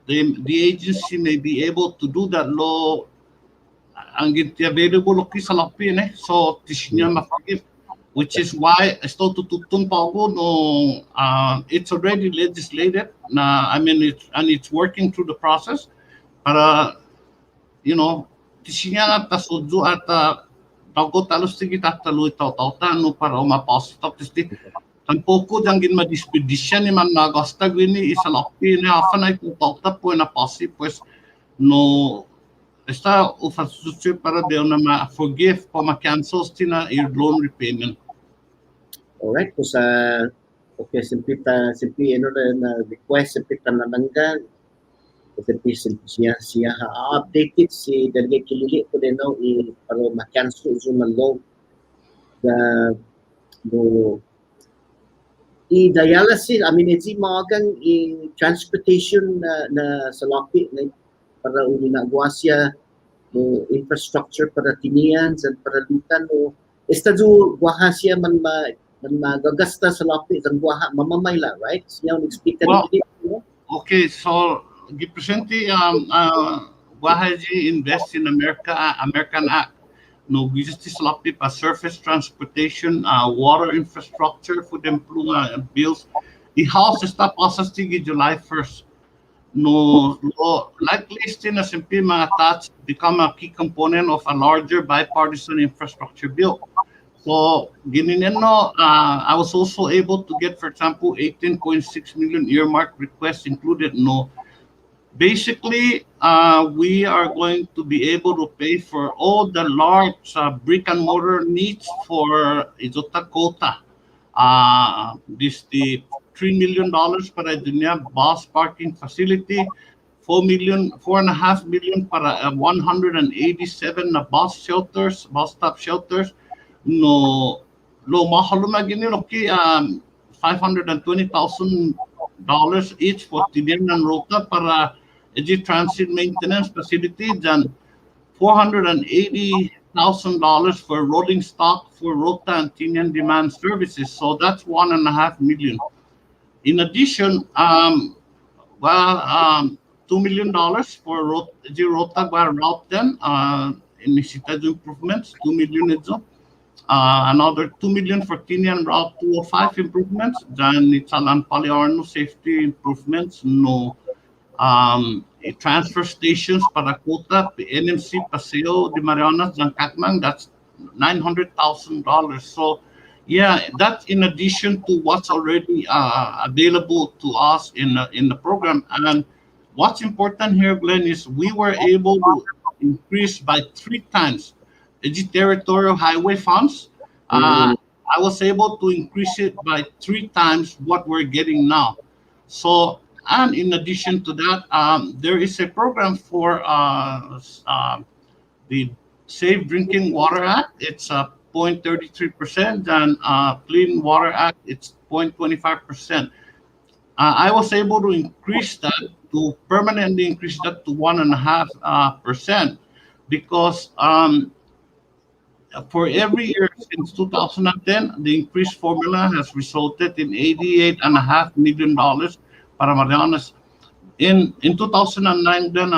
The agency may be able to do that law ang available sa lapin so tisinya ma-forgive, which is why esto tututun pa ako no it's already legislated na it's working through the process para tisinya na tasudyo at bago talos sige tatalo tawtan no para mapasto tisti tampoco dangin madispedisya ni man nagasta gwini isalapi na afanay kung tawta po na pasi pues no está ufasusu para de na ma-forgive pa ma-cancel stina your loan repayment. Alright, so okay, simple na request simple na nanggan siya updated si delegate kilili ko din no para ma-cancel so na loan the i-dialysis, I mean, iti maagang i-transportation na sa lapit na para ginagawa siya no infrastructure para tinian sa para lutan no estado guaha siya man magagasta sa lapit ang guaha mamamayla, right? Siya ang explica Well, ni no? okay, so gipresente Wahaji invest in American Act. No, justice lapi pa surface transportation, water infrastructure for them bills. The house está pasas tigi July 1st. No, likely still as MP mga tats become a key component of a larger bipartisan infrastructure bill. So, ginineno, I was also able to get, for example, 18.6 million earmark requests included. No, basically, we are going to be able to pay for all the large brick and mortar needs for Izota Kota. This the $3 million para dunya bus parking facility, 4.5 million para 187 na bus stop shelters. No, lo mahaluma gini loki $520,000 each for Tinian and Rota para transit maintenance facility, then $480,000 for rolling stock for Rota and Tinian demand services. So that's 1.5 million. In addition, $2 million for Rota route 10 initiative improvements, 2 million ito. Another 2 million for Tinian Route 205 improvements. Then it's Alan Paliorno safety improvements. No transfer stations para Kota, NMC Paseo de Marianas and Katmang. That's $900,000. So yeah, that's in addition to what's already available to us in the program. And what's important here, Glenn, is we were able to increase by 3 times the territorial highway funds. I was able to increase it by 3 times what we're getting now. So, and in addition to that, there is a program for the Safe Drinking Water Act. It's 0.33%, and Clean Water Act, it's 0.25%. I was able to increase that to permanently increase that to 1.5% because for every year since 2010, the increased formula has resulted in $88.5 million para Marianas. In 2009, then,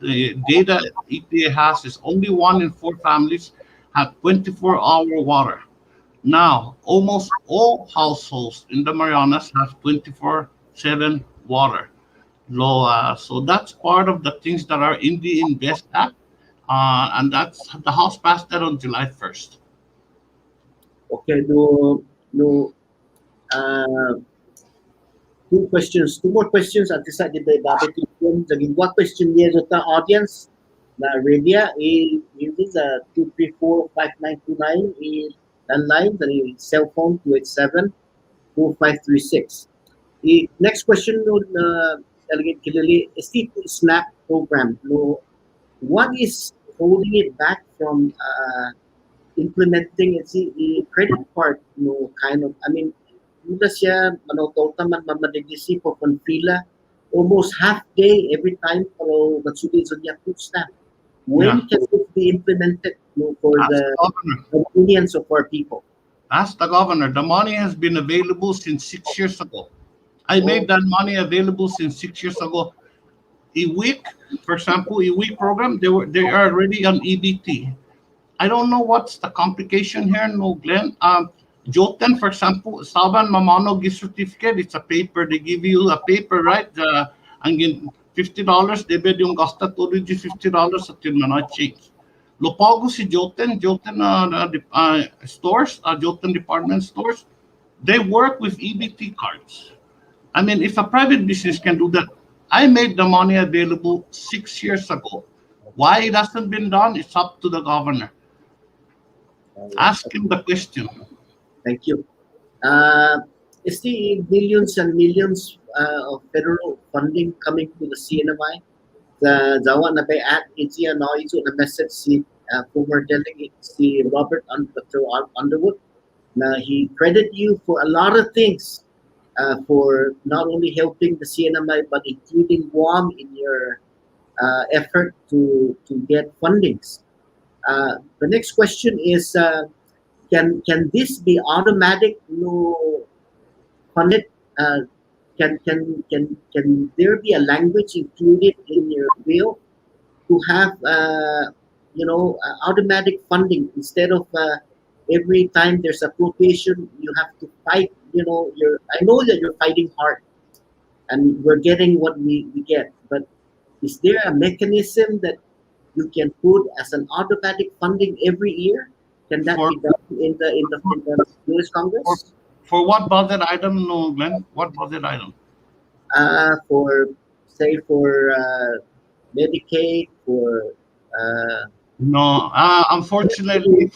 the data EPA has is only 1 in 4 families have 24-hour water. Now, almost all households in the Marianas have 24/7 water. So that's part of the things that are in the Invest Act. And that's the House passed that on July 1st. Okay, two more questions at the side of the debate. What question here to the audience? The radio is 234-5929 landline, the cell phone 287-4536. The next question delegate clearly is the SNAP program. What is holding it back from implementing the credit card kind of, I mean, mula siya manotota man mamadegisi po konfila almost half day every time pero magsugid sa niya food stamp. When can it be implemented for the convenience of our people? Ask the governor. The money has been available since 6 years ago. I made that money available since 6 years ago. A week, for example, a week program, they are already on EBT. I don't know what's the complication here, no, Glenn. Joten, for example, Saban Mamano gift certificate, it's a paper. They give you a paper, right? Ang $50, debit yung gasta todo di $50 at yun na change. Lopago si Joten stores, Joten department stores, they work with EBT cards. I mean, if a private business can do that, I made the money available 6 years ago. Why it hasn't been done, it's up to the governor. Ask him the question. Thank you. Is the millions and millions of federal funding coming to the CNMI? The Zawa na bay at India noise on the message si former delegate si Robert Underwood. Now he credit you for a lot of things, for not only helping the CNMI but including Guam in your effort to get fundings. The next question is, can this be automatic? No, funded. Uh, can there be a language included in your bill to have automatic funding instead of every time there's a quotation you have to fight? I know that you're fighting hard and we're getting what we get, but is there a mechanism that you can put as an automatic funding every year? Can that For be done in the US for, Congress? for what budget item, no, Glenn? What budget item? For say for Medicaid, for uh, No, unfortunately,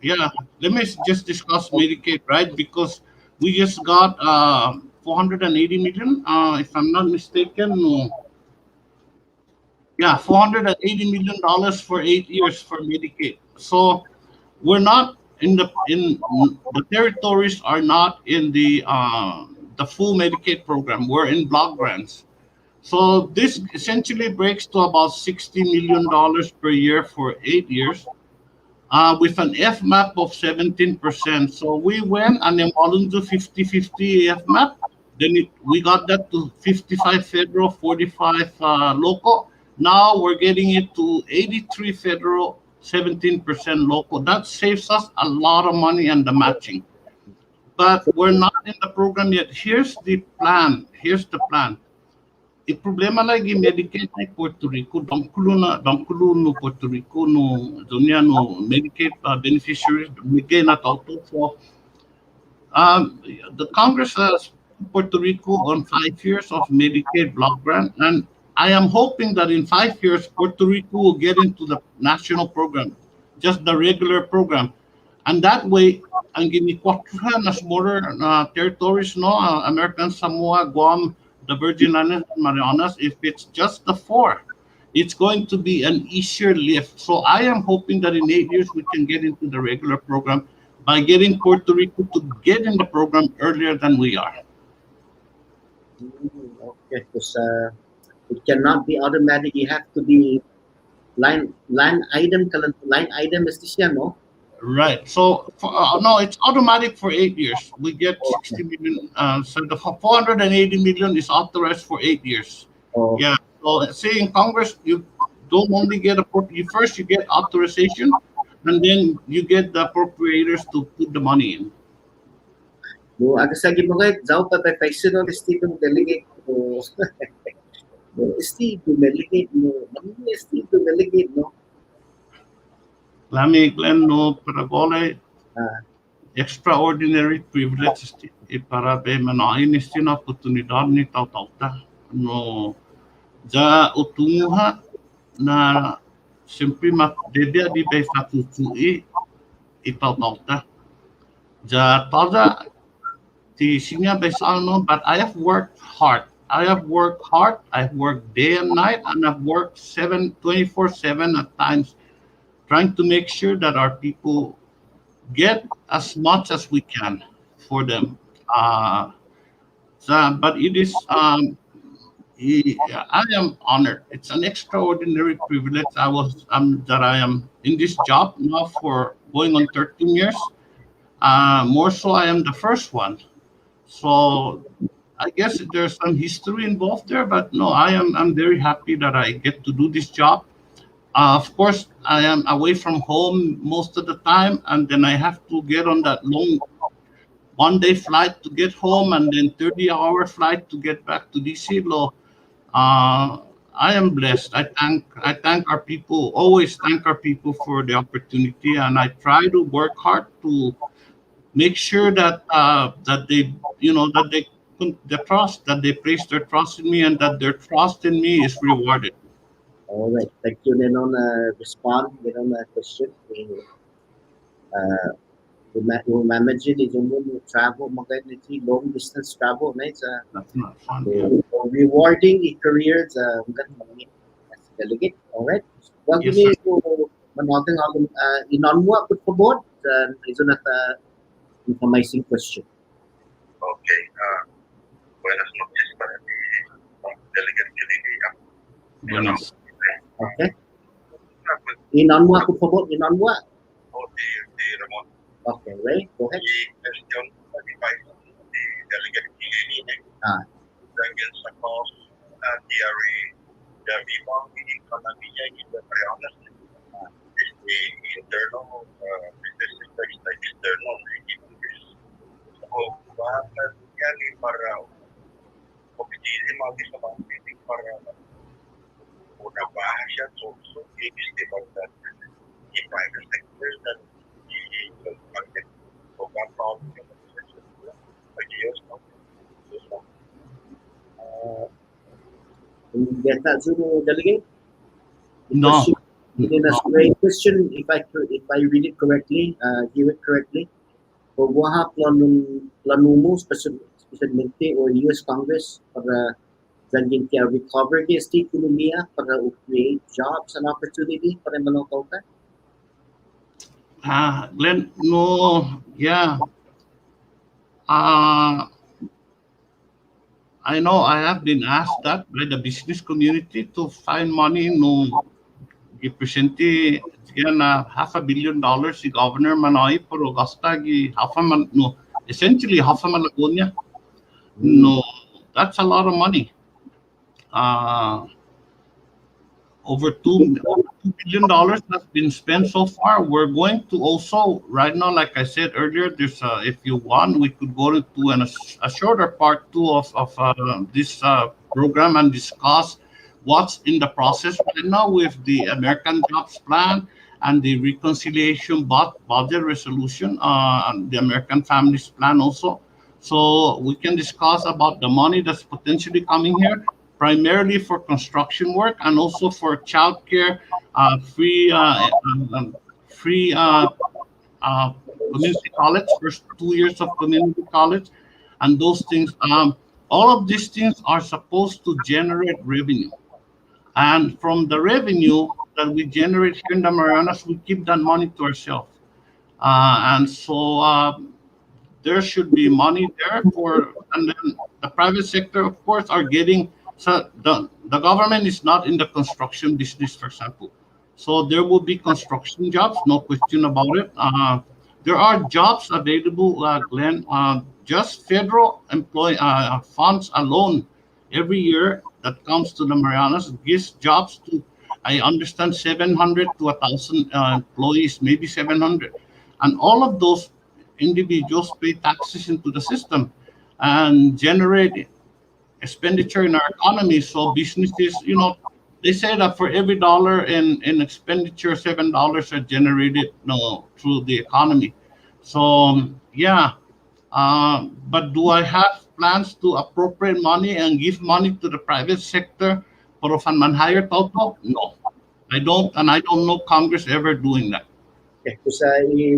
yeah, let me just discuss Medicaid, right? Because we just got 480 million, if I'm not mistaken. No, yeah, $480 million for 8 years for Medicaid. So we're not in the territories are not in the full Medicaid program. We're in block grants. So this essentially breaks to about $60 million per year for 8 years, with an FMAP of 17%. So we went and then to 50-50 FMAP. Then we got that to 55 federal, 45 local. Now we're getting it to 83 federal, 17% local. That saves us a lot of money and the matching. But we're not in the program yet. Here's the plan. Here's the plan. E problema lagi Medicaid na Puerto Rico, dangkulo no Puerto Rico no dunia no Medicaid beneficiaries bigay na tauto. So the Congress has Puerto Rico on 5 years of Medicaid block grant, and I am hoping that in 5 years Puerto Rico will get into the national program, just the regular program, and that way ang ginikwatruhan na smaller territories, no, American Samoa, Guam, the Virgin Islands, and Marianas, if it's just the four, it's going to be an easier lift. So I am hoping that in 8 years we can get into the regular program by getting Puerto Rico to get in the program earlier than we are. Okay, because it cannot be automatic. You have to be line item is this year, no? Right. So no, it's automatic for 8 years. We get Oh, 60 million. So the 480 million is authorized for 8 years. oh, Yeah. So say in Congress, you don't only get you get authorization, and then you get the appropriators to put the money in. no, aga sa gimong zao pa pa president Steve delegate no. No, Steve delegate no. Mami Steve delegate no. Lami Glenn no paragole Ah, extraordinary privilege para be manain na oportunidad ni tauta no ja utunguha na sempre dedia di be fatutui tauta ja tada ti sinya be no, but I have worked hard. I've worked day and night, and I've worked 24/7 at times, trying to make sure that our people get as much as we can for them. But it is, I am honored. It's an extraordinary privilege. That I am in this job now for going on 13 years. More so, I am the first one. So I guess there's some history involved there, but no, I'm very happy that I get to do this job. Of course, I am away from home most of the time, and then I have to get on that long 1 day flight to get home, and then 30-hour flight to get back to DC. I am blessed. I thank our people. Always thank our people for the opportunity, and I try to work hard to make sure that they that the trust that they place their trust in me, and that their trust in me is rewarded. all right. Thank you. Then on respond on a question. Uh, who managing is only travel magandang long distance travel, right? That's not fun. Yeah. Rewarding a career as a delegate. All right. Wag Yes, ni sir. ko manotong inonwa pud po board. Iso na information question. Okay. Buenas noches para ti, Delegate Kennedy. Buenas. Okay. Inanwa, por favor, inanwa. O di Ramon. Okay, Ray, go ahead. Di question di Delegate Kennedy. Ah. Dahil sa cost DRE, the Vivang economía y the Marianas the internal business is the external increase. So, bakit yan para opportunity mga sa mga para una baja also is the that the private sector that the market of that problem ideas Get that Zulu delegate? No. Question, if I read it correctly, hear it correctly, pagwaha plano mo specialmente o US Congress para daging kaya recover the state economia para create jobs and opportunity para manong ka? Glenn, no, yeah. I know I have been asked that by the business community to find money no gipresente na $500 million si Governor Manoy pero gasta gi no essentially half a malagonia. No, that's a lot of money. Over $2 billion has been spent so far. We're going to also right now, like I said earlier, there's if you want, we could go into a shorter part two of this program and discuss what's in the process right now with the American Jobs Plan and the reconciliation budget resolution and the American Families Plan also. So we can discuss about the money that's potentially coming here, primarily for construction work and also for childcare, free community college, first 2 years of community college, and those things. All of these things are supposed to generate revenue. And from the revenue that we generate here in the Marianas, we keep that money to ourselves. And so there should be money there and then the private sector, of course, are getting. So the government is not in the construction business, for example. So there will be construction jobs, no question about it. There are jobs available, Glenn. Just federal funds alone every year that comes to the Marianas gives jobs to, I understand, 700 to 1,000 employees, maybe 700. And all of those individuals pay taxes into the system and generate expenditure in our economy. So businesses, they say that for every dollar in expenditure, $7 are generated through the economy. So yeah, but do I have plans to appropriate money and give money to the private sector for a higher total? No, I don't, and I don't know Congress ever doing that. Okay, because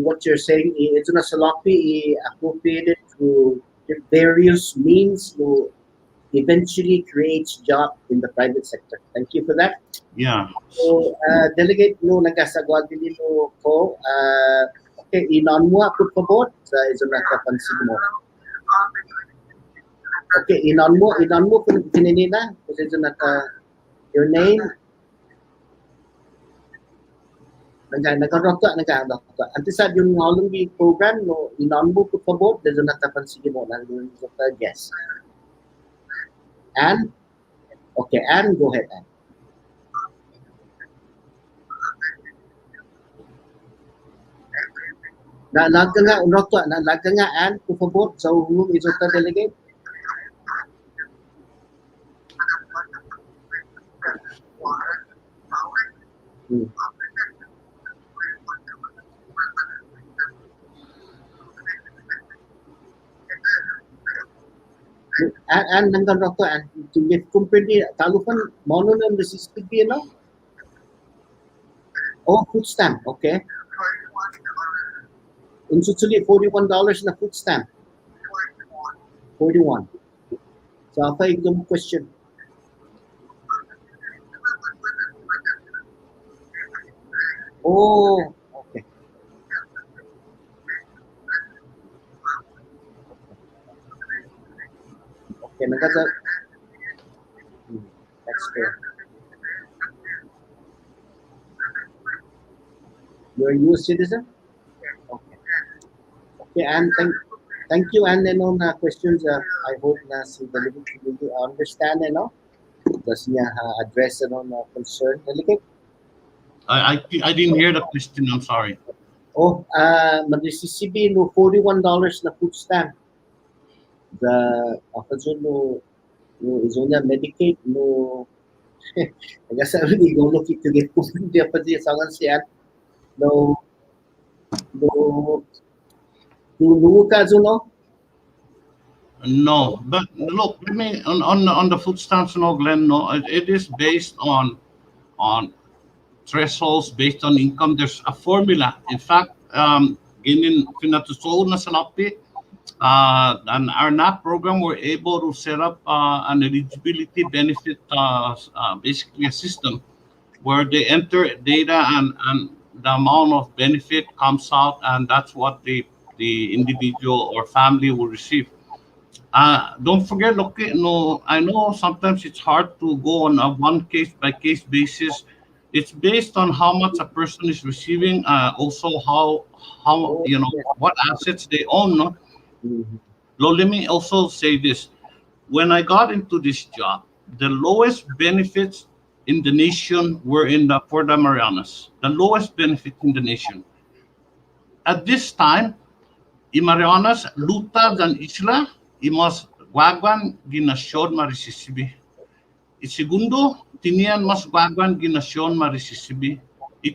what you're saying, it's na salapi appropriated through various means to eventually creates job in the private sector. Thank you for that. Yeah. So, delegate no nagasagwa din ko. Okay, inan mo por favor sa iso nakapansin mo. Okay, inan mo kung kinina kasi iso your name. Nagkarokta. Antes sa yung ngalong program no inan mo por favor iso nakapansin mo nang guest. Anne? Okay, Anne, go ahead, Anne. Nalaga nga, Anne, por favor, sa uhulong isota delegate. And nanggal rokto and to get company talufan mono na resisted be no? Oh, food stamp, okay. Insutuli $41 na food stamp. 41. So apa yung question? Oh, okay. Okay, nagkasa. That's good. You're a US citizen? Okay. Okay, and thank you. And then on questions, I hope na si Delegate community understand, does niya address concern. Delegate? I didn't hear the question. I'm sorry. Oh, mag-receive no $41 na food stamp. The no izo niya Medicaid no nagasabi ni go look to get food dia pa siya sangan siya no no no ka no. No, but look, let me on the food stamps, no, Glenn. No, it is based on thresholds based on income. There's a formula. In fact, ginin pinatutuo na sa NAPI, and our NAP program, we're able to set up an eligibility benefit, basically a system where they enter data and the amount of benefit comes out, and that's what the individual or family will receive. Don't forget, okay, no, I know sometimes it's hard to go on a one case by case basis. It's based on how much a person is receiving, also how Oh, yes. what assets they own. No? Mhm. Now, let me also say this: when I got into this job, the lowest benefits in the nation were in the for the Marianas. The lowest benefit in the nation at this time. Marianas, luta dan isla, imas guaguan ginasyon marisisibi. Segundo, tinian mas guaguan ginasyon marisisibi.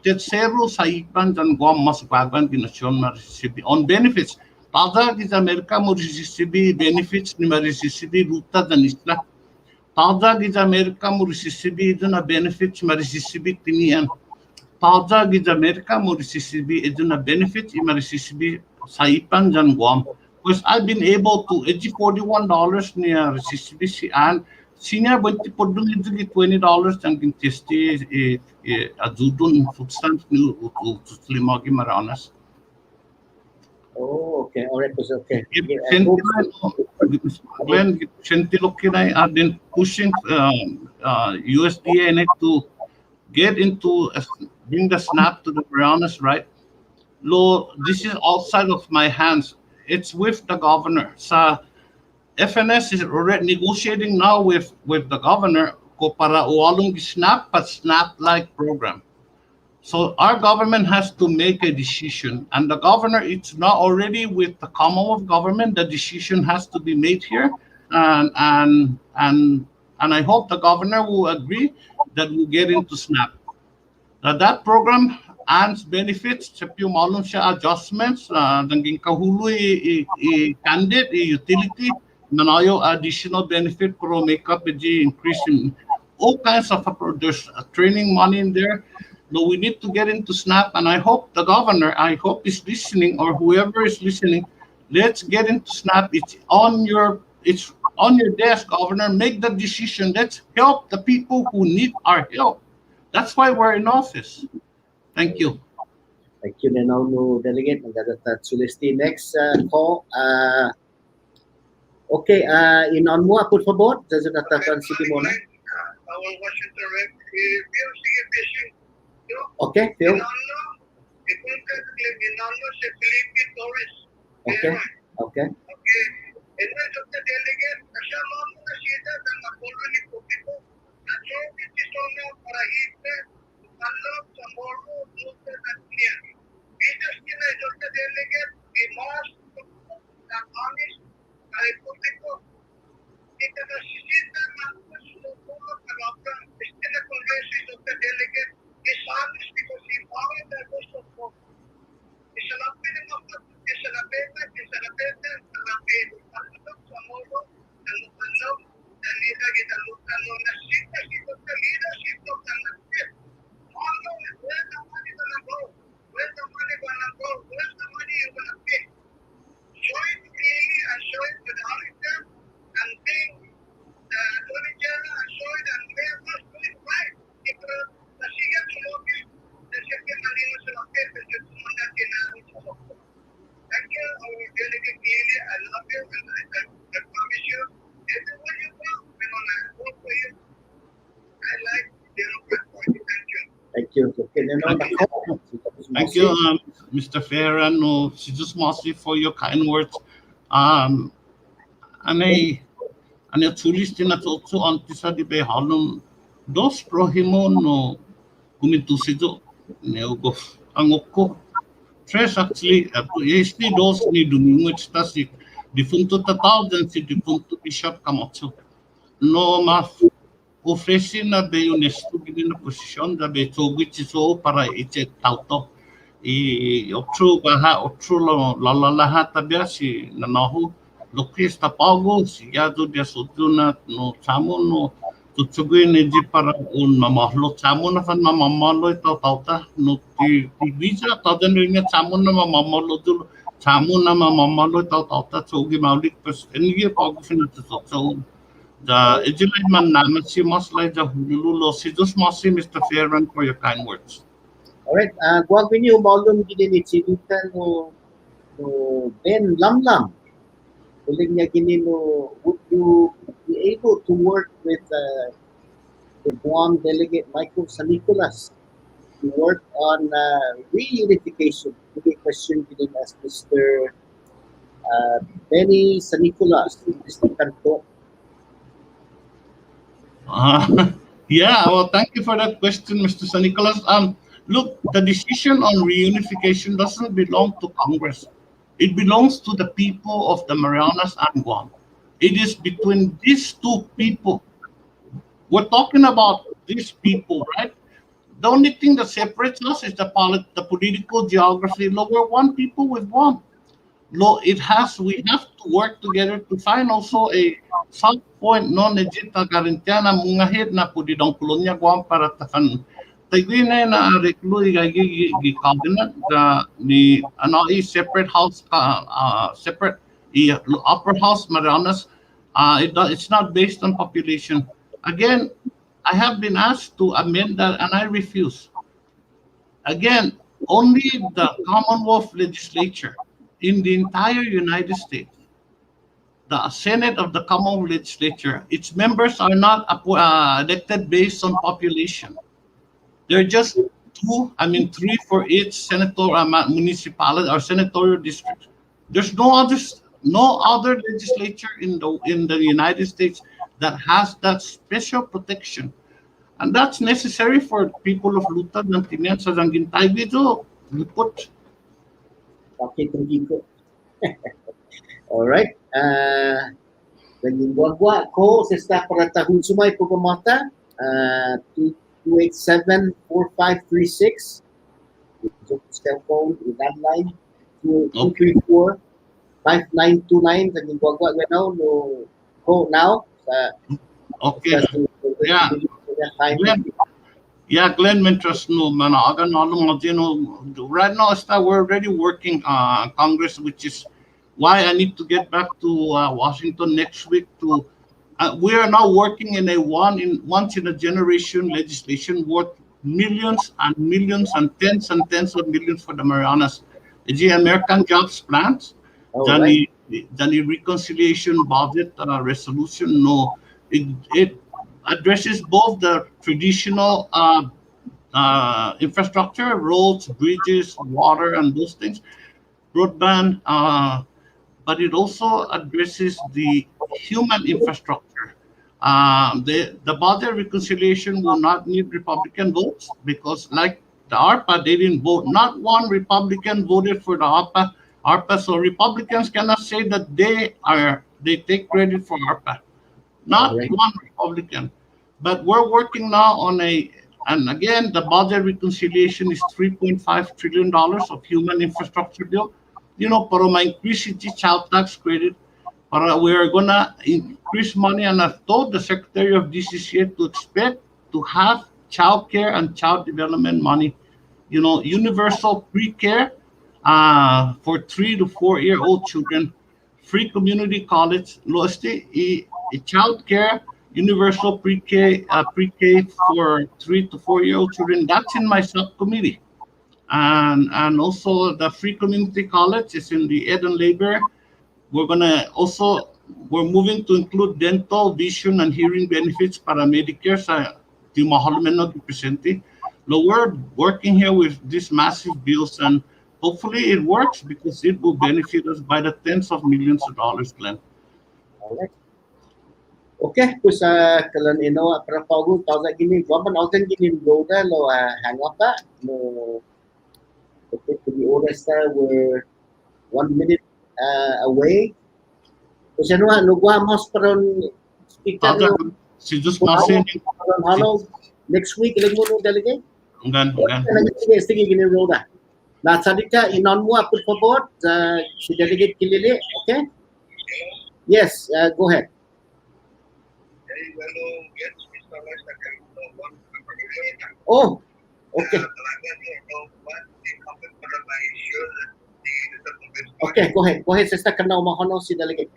Tercero, sa ipan dan guam mas guaguan ginasyon marisisibi. On benefits, tada di Amerika mo risisibi benefits ni marisisibi luta dan isla. Tada di Amerika mo risisibi ito na benefits marisisibi tinian. Tada di Amerika mo risisibi ito na benefits marisisibi sa ipan dan guam. Because I've been able to edgy $41 niya resisibi si Ann. Senior bunti po dun ito $20 ang kintesti adudon food stamps ni utlimagi Marianas. Oh, okay. All right, okay. Yeah, I Senti hope- Glenn, senti lokinay I've been pushing USDA to get into bring the SNAP to the Marianas, right? Lo, this is outside of my hands. It's with the governor. Sa FNS is already negotiating now with the governor ko para uwalong SNAP but SNAP-like program. So our government has to make a decision, and the governor, it's not already with the Commonwealth government. The decision has to be made here, and I hope the governor will agree that we get into SNAP. That program and benefits, yung malum siya adjustments, naging kahuloy candidate, utility, manayo additional benefit pro make up the increase in all kinds of there's training money in there. No, we need to get into SNAP, and I hope the governor, I hope is listening, or whoever is listening, let's get into SNAP. It's on your desk, governor. Make the decision. Let's help the people who need our help. That's why we're in office. Thank you. Thank you, no delegate. Sulisti. Next call. Okay, inon mo por favor. Sa natatan si Mona. Washington Rep, Phil, sige, fishing. Okay, Phil. Ginano si Felipe Torres. Okay. Okay. Okay. And then of the delegate, kasama mo na siya na napulo ni Pupito. At so, ito na para hita, alok sa moro, luta na niya. Bitas niya na ito the delegate, the most honest, ay Pupito. Ito na sisita na susulo sa lobra. Este na Congreso of the delegate is honest because he found that most of them. Isa lang pinamapag, isa na peta, sa lapin. Alok sa moro, alok, dan nila kita lutano na sita, ito sa leadership of the nation. Where the money gonna go? Where the money gonna go? Ano, Thank you. nako. Thank you, Mr. Ferran, no, si Jesus Mosi, for your kind words. Um, anay, anay tulis din at otso antisa di ba halong dos prohimon no kumintusido neogo ang oko. Tres actually, este dos ni domingo está si defunto tatao dan si defunto Bishop Camacho. No mas ofrece na be honesto gini na posisyon da be togit so para iche tauto. Otro baha otro la lahat tabia si nanahu lokis tapago si yado dia suduna no samo no tutsugoy ni di para un mamahlo samo na kan mamamalo ito tauta no ti visa tadan rin nga samo na mamamalo dul samo na mamamalo ito tauta tsugi maulik pas engi pago sinito so the Ejilay man naman si Maslay the Hululo si Dos Mosi Mr. Ferran for your kind words. Alright, guwag niyo maulong gini chilita no Ben Lamlam. Uling niya gini no, would you be able to work with the Guam delegate Michael San Nicolas to work on reunification? Gini question gini as Mr. Benny San Nicolas, Mr. Canto. Yeah, well, thank you for that question, Mr. San Nicolas. Look, the decision on reunification doesn't belong to Congress. It belongs to the people of the Marianas and Guam. It is between these two people. We're talking about these people, right? The only thing that separates us is the political geography. No, we're one people with one. No, we have to work together to find also a South Point non-Egipta Garantiana mungahit na pudidong kolonya Guam para takan tagwina na reklu gi cabinet ni separate house separate upper house Marianas it's not based on population. Again, I have been asked to amend that and I refuse. Again, only the Commonwealth legislature in the entire United States, the Senate of the Commonwealth legislature, its members are not elected based on population. They're just three for each senator municipality or senatorial district. There's no other legislature in the United States that has that special protection, and that's necessary for people of Lutad ng Tinian sa Zanggintay dito. Lipot. Okay, ko. Alright. Naging buwag-buwag ko sa staff para tahun sumay pagpamata. 287-4536. Cell phone, landline. 234-5929. Naging buwag-buwag now. No, go now. Okay. Yeah. Yeah, Glenn Mentras no managan right now we're already working Congress, which is why I need to get back to Washington next week to we are now working in a once in a generation legislation worth millions and millions and tens of millions for the Marianas. The American Jobs Plans, the reconciliation budget resolution. No, it addresses both the traditional infrastructure, roads, bridges, water, and those things, broadband, but it also addresses the human infrastructure. The budget reconciliation will not need Republican votes because, like the ARPA, they didn't vote. Not one Republican voted for the ARPA, so Republicans cannot say that they take credit for ARPA. Not one Republican. But we're working now on and again, the budget reconciliation is $3.5 trillion of human infrastructure bill. Para ma-increase the child tax credit, we are gonna increase money, and I've told the Secretary of DCCA to expect to have child care and child development money. Universal pre-care for 3 to 4 year old children, free community college, child care, universal pre-K for 3 to 4 year old children. That's in my subcommittee, and also the free community college is in the Ed and Labor. We're moving to include dental, vision, and hearing benefits para Medicare sa di mahal men no presente. we're working here with these massive bills, and hopefully it works because it will benefit us by the tens of millions of dollars, Glenn. Alright. Okay, kus kalan ino para pagu tawag gini waman ogan gini goda lo hang up ka no okay to the oras we're 1 minute away. Kus ano no gwa mas paron speaker Tawag no si Diyos masin. halo next week ilang mo no delegate. Hanggang. Sige gini goda. Na sadika inon mo por favor si delegate Kilili, okay? Yes, go ahead. Oh, okay. Okay, go ahead. Go ahead, Sister Kanao Mahono, si Delegate.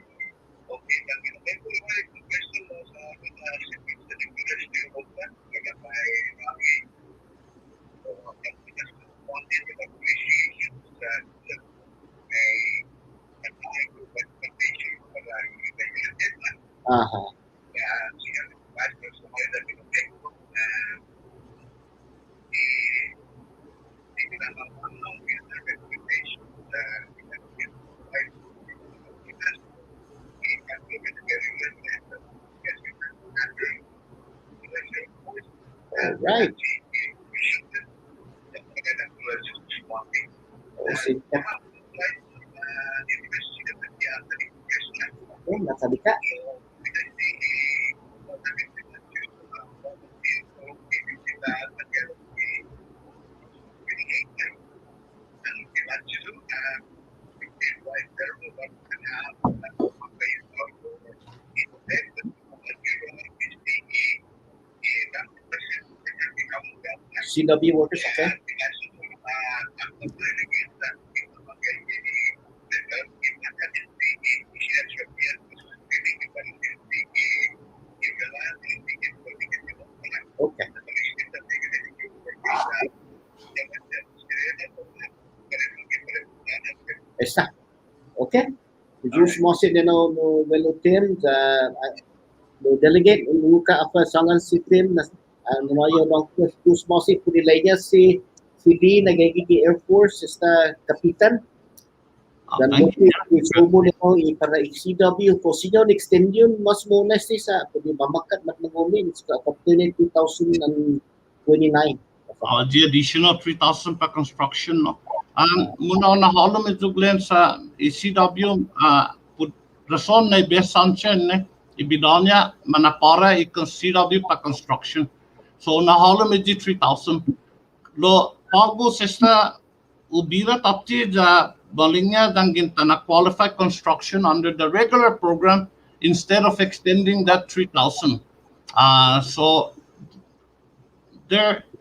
Aha. All right. Oh, Sister. Okay, nasabi ka. CW workers, okay? Okay. Esa. Okay. Jus mosin no velutin no delegate muka apa sangan sitim na numayo ng jus mosin pudi lainnya si D nagiging Air Force esta kapitan dan mungkin sumo nito para CW ko sinyo extend yun mas muna sa pudi mamakat mat nangumin sa opportunity 2029. The additional 3,000 per construction, no? Muna na halom ito, Glenn, sa ECW, rason na best sanction, ne? Ibidonya, manapara ikon CW per construction. So, na halom ito 3,000. Lo, pago sesta, ubira tapti ja balingnya dangin na qualified construction under the regular program instead of extending that 3,000. So,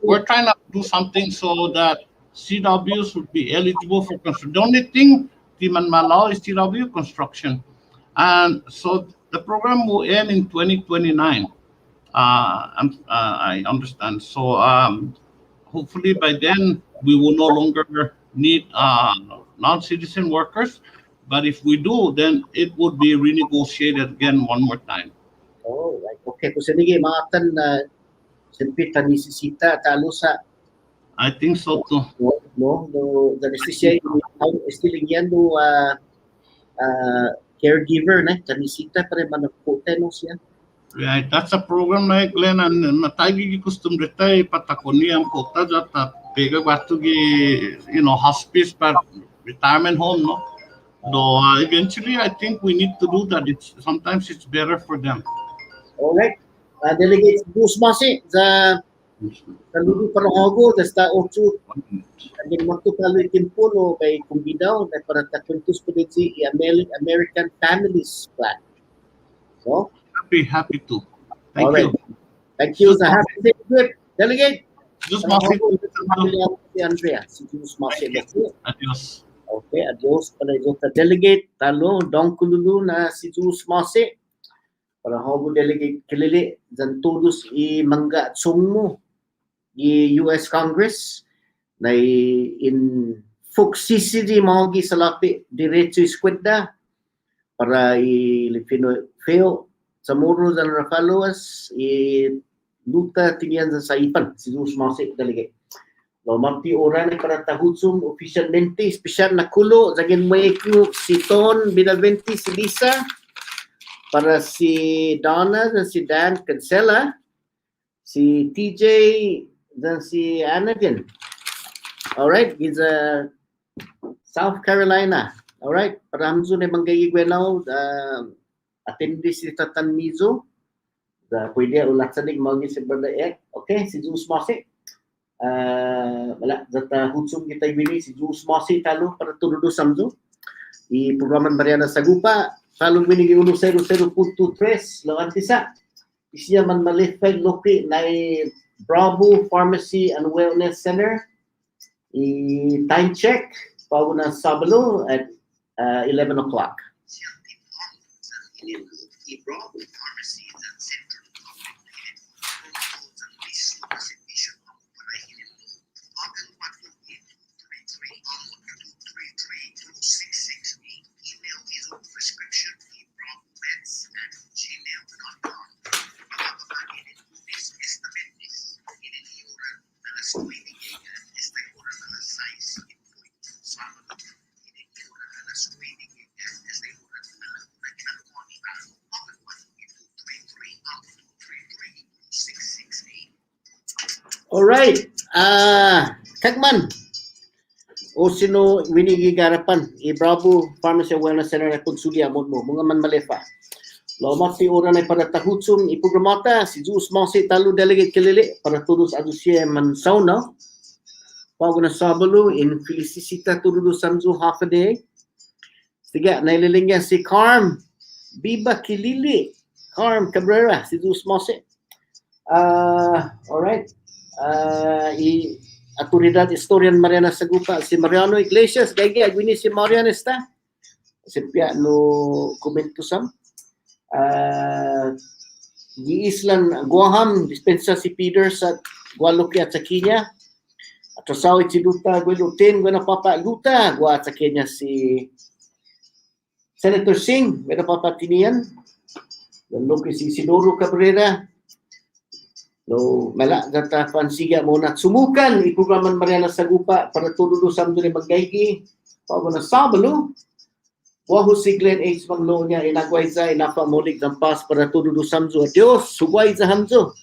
we're trying to do something so that CWs would be eligible for construction. The only thing Timan Malao is CW construction. And so the program will end in 2029. I understand. So hopefully by then we will no longer need non-citizen workers. But if we do, then it would be renegotiated again one more time. Oh, right. Okay. Kung sige, maatan na siyempre tanisisita talo sa I think so too. no the siya still yan no caregiver na tanisita pare managputa no siya. Right, that's a program na Glenn and matagi gi custom retay patakoni ang kota jata pega batu gi hospice but retirement home no. Though eventually I think we need to do that. Sometimes it's better for them. All right. Delegate Bruce Masi sa Lulu Parahogo desta 8 agin magtutalo timpulo kay kumbidaw na para takuntus po din si American Families Plan. So, Happy to. Thank all right. you. Thank you. Sa happy trip. Delegate. Just Masi. Si Andrea. Si Bruce Masi. Adios. Okay, adios para ito sa delegate talo dongkululu na si Bruce Masi. Para hogo delegate kilili dan todos i mangga summo i US Congress na in Fuxicity maugi sa lapi diretso iskwenda para i feo sa muro dan Rafaluas i luta tingyan sa ipan si Bruce Masi delegate. Lo mamti oran para tahutsum oficialmente special na kulo zagin moeku si Ton Binaventi si Lisa para si Donna dan si Dan Cancela si TJ dan si Anna din. Alright, he's South Carolina. Alright, para hamzo na manggay gwenaw attendee si Tatan Mizo. Pwede ulat sa dig magi si Brother Ek. Okay, si Zeus Masi. Wala, zata hutsum kita ibili si Zeus Masi talo para tududo samzo. I programan Marianas Agupa, talo binigi 100.23 lawan tisa. Isya man malifay loki na Bravo Pharmacy and Wellness Center. I time check bago na Sabado at 11 o'clock. Alright, Kagman, o sino winigigarapan, i-Bravo Pharmacy Wellness Center na konsulya mo, mga man malefa. Lomat si ora na para tahutsum, iprogramata, si Zeus Masi talo delegate kilili, para todos adusia man sauna. Pago na Sabalo, in Felicita turudo samzu half a day. Sige, naililingyan si Carm, Biba Kilili, Carm Cabrera, si Zeus Masi. Alright. Autoridad Historian Marianas Agupa si Mariano Iglesias gaya agwini si Marianas ta si pia no komento sam di Islan Guaham dispensa si Peter sa Guadalupe at sa Kenya at sa si Luta Guelutin guna papa Luta gua sa Kenya si Senator Singh guna papa tinian lalu si Isidoro Cabrera. No, mala data pansiga mo na sumukan iprograman Marianas Agupa para tududo samdo ni magaygi pago na Sabalo wahu si Glenn H. Manglo niya inagway za inapa molik dampas para tududo samzo Dios sugway za hamzo